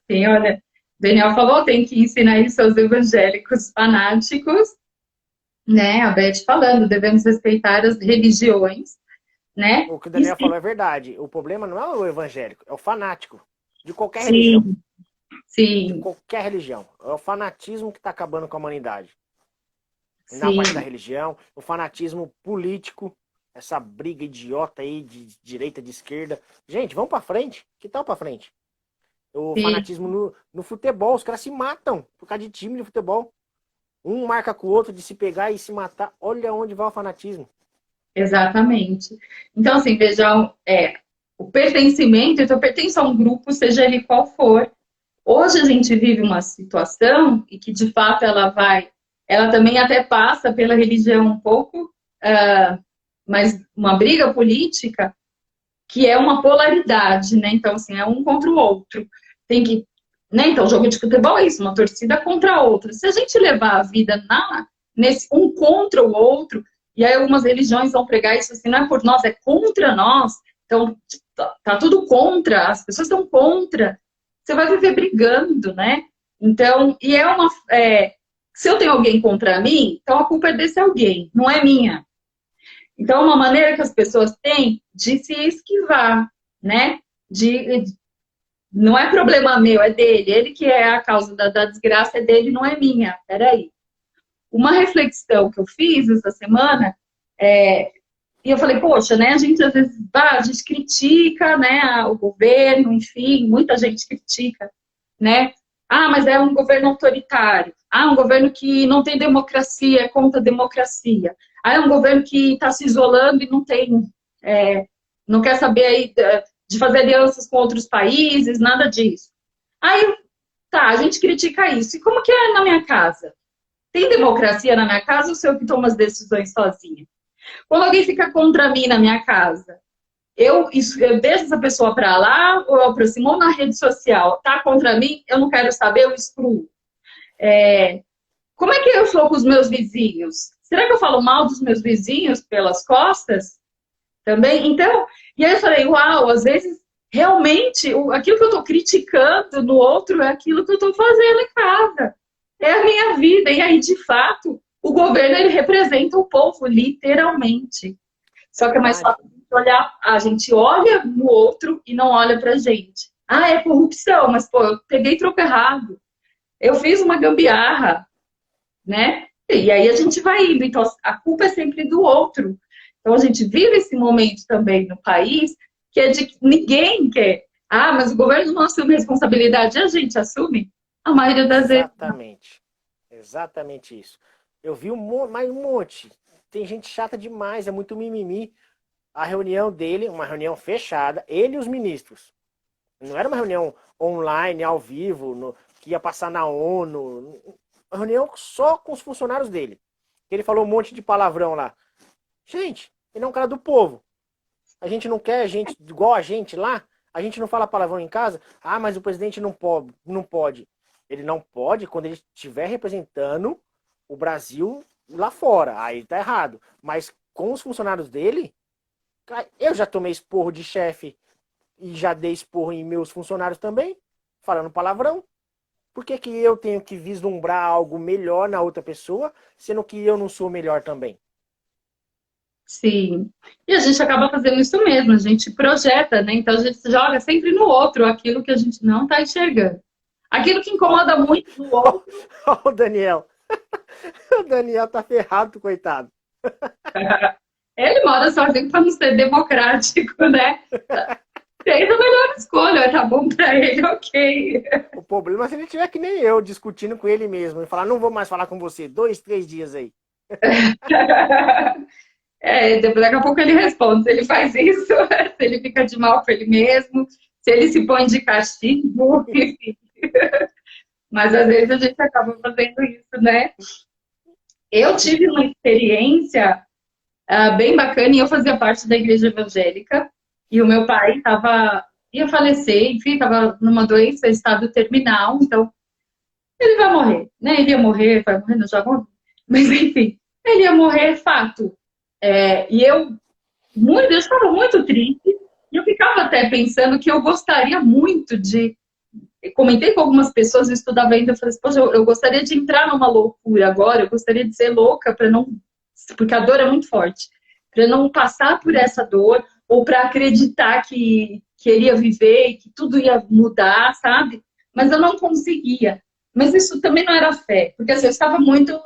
Sim, olha, Daniel falou, tem que ensinar isso aos evangélicos fanáticos, né? A Beth falando, devemos respeitar as religiões, né? O que o Daniel falou é verdade. O problema não é o evangélico, é o fanático. De qualquer sim, religião. Sim. De qualquer religião. É o fanatismo que está acabando com a humanidade. Na Sim. parte da religião, o fanatismo político, essa briga idiota aí de direita, de esquerda. Gente, vamos para frente. Que tal para frente? O Sim. fanatismo no futebol, os caras se matam por causa de time de futebol. Um marca com o outro de se pegar e se matar. Olha onde vai o fanatismo. Exatamente. Então, assim, vejam, o pertencimento, então eu pertenço a um grupo, seja ele qual for. Hoje a gente vive uma situação e que, de fato, ela também até passa pela religião um pouco, mas uma briga política que é uma polaridade, né? Então, assim, é um contra o outro. Tem que, né? Então, jogo de futebol é isso, uma torcida contra a outra. Se a gente levar a vida nesse um contra o outro, e aí algumas religiões vão pregar isso assim, não é por nós, é contra nós. Então, tá tudo contra, as pessoas estão contra. Você vai viver brigando, né? Então, se eu tenho alguém contra mim, então a culpa é desse alguém, não é minha. Então, é uma maneira que as pessoas têm de se esquivar, né? Não é problema meu, é dele. Ele que é a causa da desgraça, é dele, não é minha. Peraí. Uma reflexão que eu fiz essa semana, e eu falei, poxa, né? A gente às vezes a gente critica, né? O governo, enfim, muita gente critica, né? Ah, mas é um governo autoritário. Ah, um governo que não tem democracia, é contra a democracia. Ah, é um governo que está se isolando e não quer saber aí de fazer alianças com outros países, nada disso. Aí, tá, a gente critica isso. E como que é na minha casa? Tem democracia na minha casa ou sou eu que tomo as decisões sozinha? Quando alguém fica contra mim na minha casa, eu deixo essa pessoa para lá, ou eu aproximo ou na rede social, tá contra mim, eu não quero saber, eu excluo. Como é que eu sou com os meus vizinhos? Será que eu falo mal dos meus vizinhos pelas costas? Também? Então, e aí eu falei, uau, às vezes, realmente, aquilo que eu estou criticando no outro é aquilo que eu estou fazendo em casa. É a minha vida. E aí, de fato, o governo, ele representa o povo, literalmente. Só que é mais fácil olhar, a gente olha no outro e não olha pra gente. Ah, é corrupção, mas, pô, eu peguei troco errado. Eu fiz uma gambiarra, né? E aí a gente vai indo. Então, a culpa é sempre do outro. Então, a gente vive esse momento também no país, que é de que ninguém quer. Ah, mas o governo não assume responsabilidade. A gente assume? A maioria das vezes. Exatamente. Exatamente isso. Eu vi mais um monte. Tem gente chata demais, é muito mimimi. A reunião dele, uma reunião fechada, ele e os ministros. Não era uma reunião online, ao vivo, que ia passar na ONU. Uma reunião só com os funcionários dele. Ele falou um monte de palavrão lá. Gente, ele é um cara do povo. A gente não quer gente igual a gente lá. A gente não fala palavrão em casa. Ah, mas o presidente não pode. Não pode. Ele não pode quando ele estiver representando o Brasil lá fora. Aí tá errado. Mas com os funcionários dele, eu já tomei esporro de chefe e já dei esporro em meus funcionários também, falando palavrão. Por que eu tenho que vislumbrar algo melhor na outra pessoa, sendo que eu não sou melhor também? Sim. E a gente acaba fazendo isso mesmo, a gente projeta, né? Então a gente joga sempre no outro aquilo que a gente não está enxergando. Aquilo que incomoda muito no outro. O Daniel. O Daniel tá ferrado, coitado. Ele mora sozinho para não ser democrático, né? Fez a melhor escolha, tá bom para ele, ok. O problema é se ele tiver que nem eu, discutindo com ele mesmo, e falar, não vou mais falar com você, 2, 3 dias aí. Daqui a pouco ele responde se ele faz isso, se ele fica de mal com ele mesmo, se ele se põe de castigo, enfim. Mas às vezes a gente acaba fazendo isso, né? Eu tive uma experiência bem bacana e eu fazia parte da igreja evangélica e o meu pai ia falecer, enfim, estava numa doença, estado terminal, então ele vai morrer, né? Ele ia morrer, vai morrer, não já morreu, mas enfim, ele ia morrer, fato. E eu estava muito triste e eu ficava até pensando que eu gostaria muito de. Comentei com algumas pessoas, eu estudava ainda, eu falei assim, poxa, eu gostaria de entrar numa loucura agora, eu gostaria de ser louca para não. Porque a dor é muito forte, para não passar por essa dor, ou para acreditar que queria viver e que tudo ia mudar, sabe? Mas eu não conseguia. Mas isso também não era fé, porque assim, eu estava muito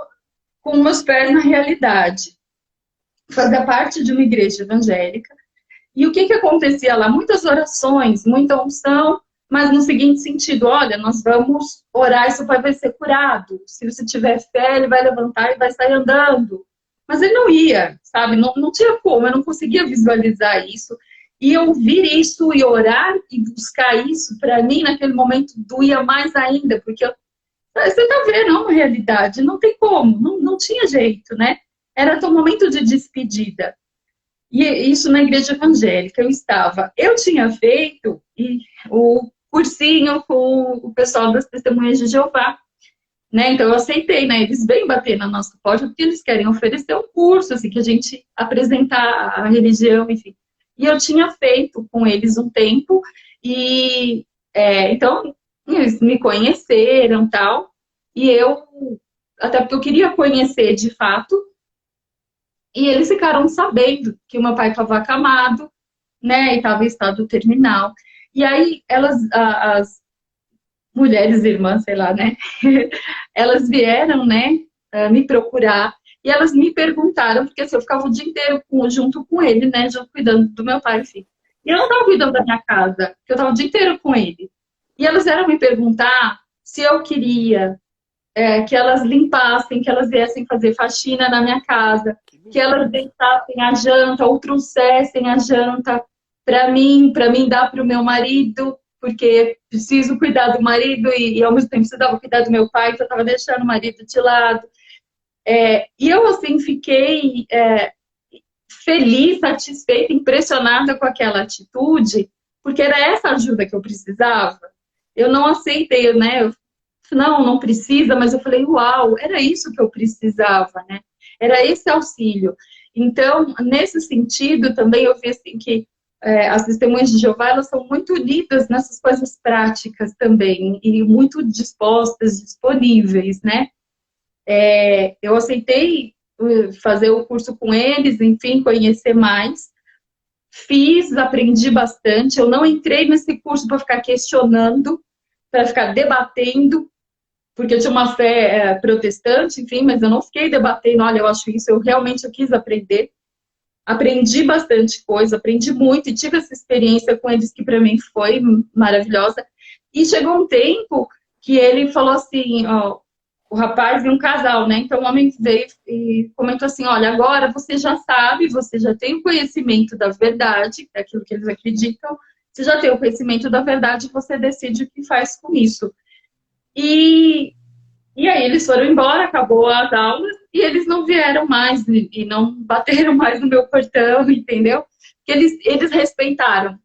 com meus pés na realidade. Fazia parte de uma igreja evangélica. E o que acontecia lá? Muitas orações, muita unção, mas no seguinte sentido, olha, nós vamos orar e seu pai vai ser curado. Se você tiver fé, ele vai levantar e vai sair andando. Mas ele não ia, sabe? Não tinha como, eu não conseguia visualizar isso. E ouvir isso e orar e buscar isso, para mim, naquele momento, doía mais ainda, porque você tá vendo, é uma realidade, não tem como, não tinha jeito, né? Era um momento de despedida. E isso na igreja evangélica eu tinha feito o cursinho com o pessoal das Testemunhas de Jeová, né? Então eu aceitei, né? Eles vêm bater na nossa porta porque eles querem oferecer um curso, assim, que a gente apresentar a religião, enfim. E eu tinha feito com eles um tempo então Eles me conheceram, tal, e eu, até porque eu queria conhecer de fato, e eles ficaram sabendo que o meu pai estava acamado, né, e estava em estado terminal. E aí, as mulheres irmãs, sei lá, né, elas vieram, né, me procurar, e elas me perguntaram, porque assim, eu ficava o dia inteiro junto com ele, né, junto cuidando do meu pai, enfim. E eu não estava cuidando da minha casa, porque eu estava o dia inteiro com ele. E elas vieram me perguntar se eu queria que elas limpassem, que elas viessem fazer faxina na minha casa, que elas deitassem a janta ou trouxessem a janta para mim dar para o meu marido, porque preciso cuidar do marido e ao mesmo tempo precisava cuidar do meu pai, que eu estava deixando o marido de lado. E eu, assim, fiquei feliz, satisfeita, impressionada com aquela atitude, porque era essa ajuda que eu precisava. Eu não aceitei, né? Não precisa, mas eu falei, uau, era isso que eu precisava, né? Era esse auxílio. Então, nesse sentido, também eu vi assim que as testemunhas de Jeová, elas são muito unidas nessas coisas práticas também, e muito dispostas, disponíveis, né? Eu aceitei fazer o curso com eles, enfim, conhecer mais. Fiz, aprendi bastante. Eu não entrei nesse curso para ficar questionando, para ficar debatendo, porque eu tinha uma fé protestante, enfim, mas eu não fiquei debatendo, olha, eu acho isso, eu quis aprender. Aprendi bastante coisa, aprendi muito e tive essa experiência com eles que para mim foi maravilhosa. E chegou um tempo que ele falou assim, ó, o rapaz e um casal, né? Então o homem veio e comentou assim, olha, agora você já sabe, você já tem o conhecimento da verdade, daquilo que eles acreditam, você já tem o conhecimento da verdade, você decide o que faz com isso. E aí eles foram embora, acabou as aulas, e eles não vieram mais, e não bateram mais no meu portão, entendeu? Porque eles respeitaram,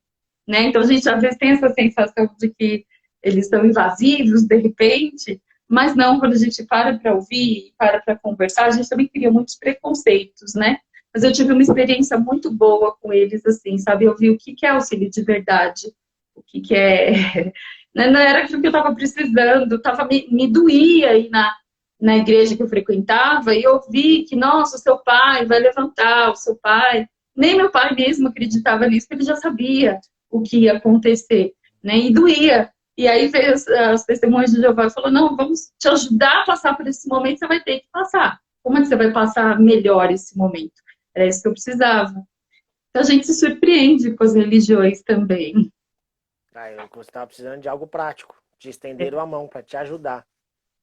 né? Então a gente às vezes tem essa sensação de que eles são invasivos, de repente, mas não, quando a gente para ouvir, para conversar, a gente também cria muitos preconceitos, né? Mas eu tive uma experiência muito boa com eles, assim, sabe? Eu vi o que é auxílio de verdade, o que é não era aquilo que eu estava precisando, me doía aí na igreja que eu frequentava, e eu vi que, nossa, o seu pai vai levantar, o seu pai. Nem meu pai mesmo acreditava nisso, porque ele já sabia o que ia acontecer, né? E doía. E aí veio as testemunhas de Jeová e falou: não, vamos te ajudar a passar por esse momento, você vai ter que passar. Como é que você vai passar melhor esse momento? Era isso que eu precisava. Então a gente se surpreende com as religiões também. Você estava precisando de algo prático. Te estenderam a mão para te ajudar.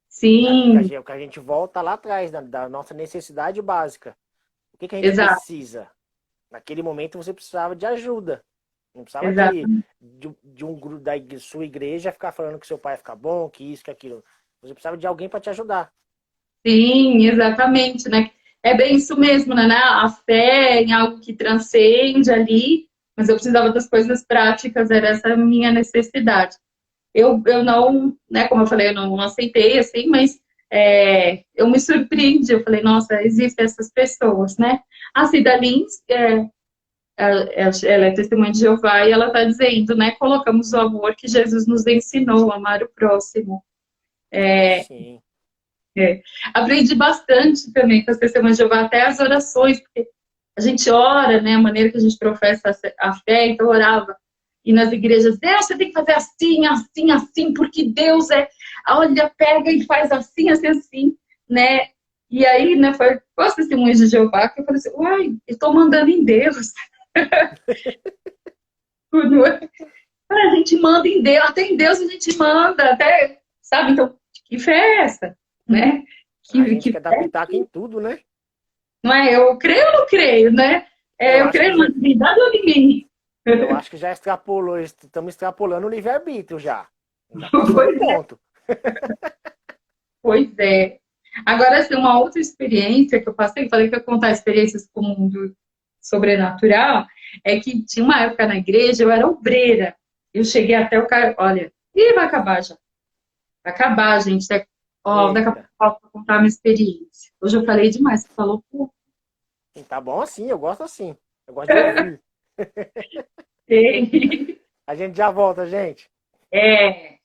Sim. O que a gente volta lá atrás, da nossa necessidade básica. O que a gente Exato. precisa? Naquele momento você precisava de ajuda. Não precisava Exato. de um grupo da sua igreja ficar falando que seu pai ia ficar bom, que isso, que aquilo. Você precisava de alguém para te ajudar. Sim, exatamente, né? É bem isso mesmo, né? A fé em algo que transcende ali, mas eu precisava das coisas práticas, era essa a minha necessidade. Eu não, né, como eu falei, eu não aceitei, assim, mas eu me surpreendi, eu falei, nossa, existem essas pessoas, né? A Cida Lins, ela é testemunha de Jeová e ela está dizendo, né, colocamos o amor que Jesus nos ensinou, amar o próximo. Sim. Aprendi bastante também com as testemunhas de Jeová, até as orações, porque a gente ora, né, a maneira que a gente professa a fé, então eu orava. E nas igrejas, Deus, você tem que fazer assim, assim, assim, porque Deus olha, pega e faz assim, assim, assim, né? E aí, né, foi com as testemunhas de Jeová que eu falei assim, uai, eu estou mandando em Deus. A gente manda em Deus, até em Deus a gente manda, até, sabe? Então, que fé é essa, né? A gente Que quer dar fé, pitaco em tudo, né? não é? Eu creio ou não creio, né? Eu Eu acho que creio na divindade ou em mim? eu acho que já extrapolou, estamos extrapolando o livre-arbítrio já. Já passou do Pois é, ponto. pois é. Agora, assim, uma outra experiência que eu passei, falei que eu ia contar experiências com o mundo sobrenatural, é que tinha uma época na igreja, eu era obreira. Eu cheguei até o cara, olha, e vai acabar já. Vai acabar, gente. Ó, daqui a pouco Eita. eu vou contar a minha experiência. Hoje eu falei demais, você falou pouco. Tá bom assim, eu gosto assim. Eu gosto de ouvir. A gente já volta, gente. É.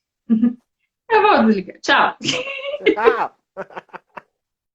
Eu vou desligar. Tchau. Tchau.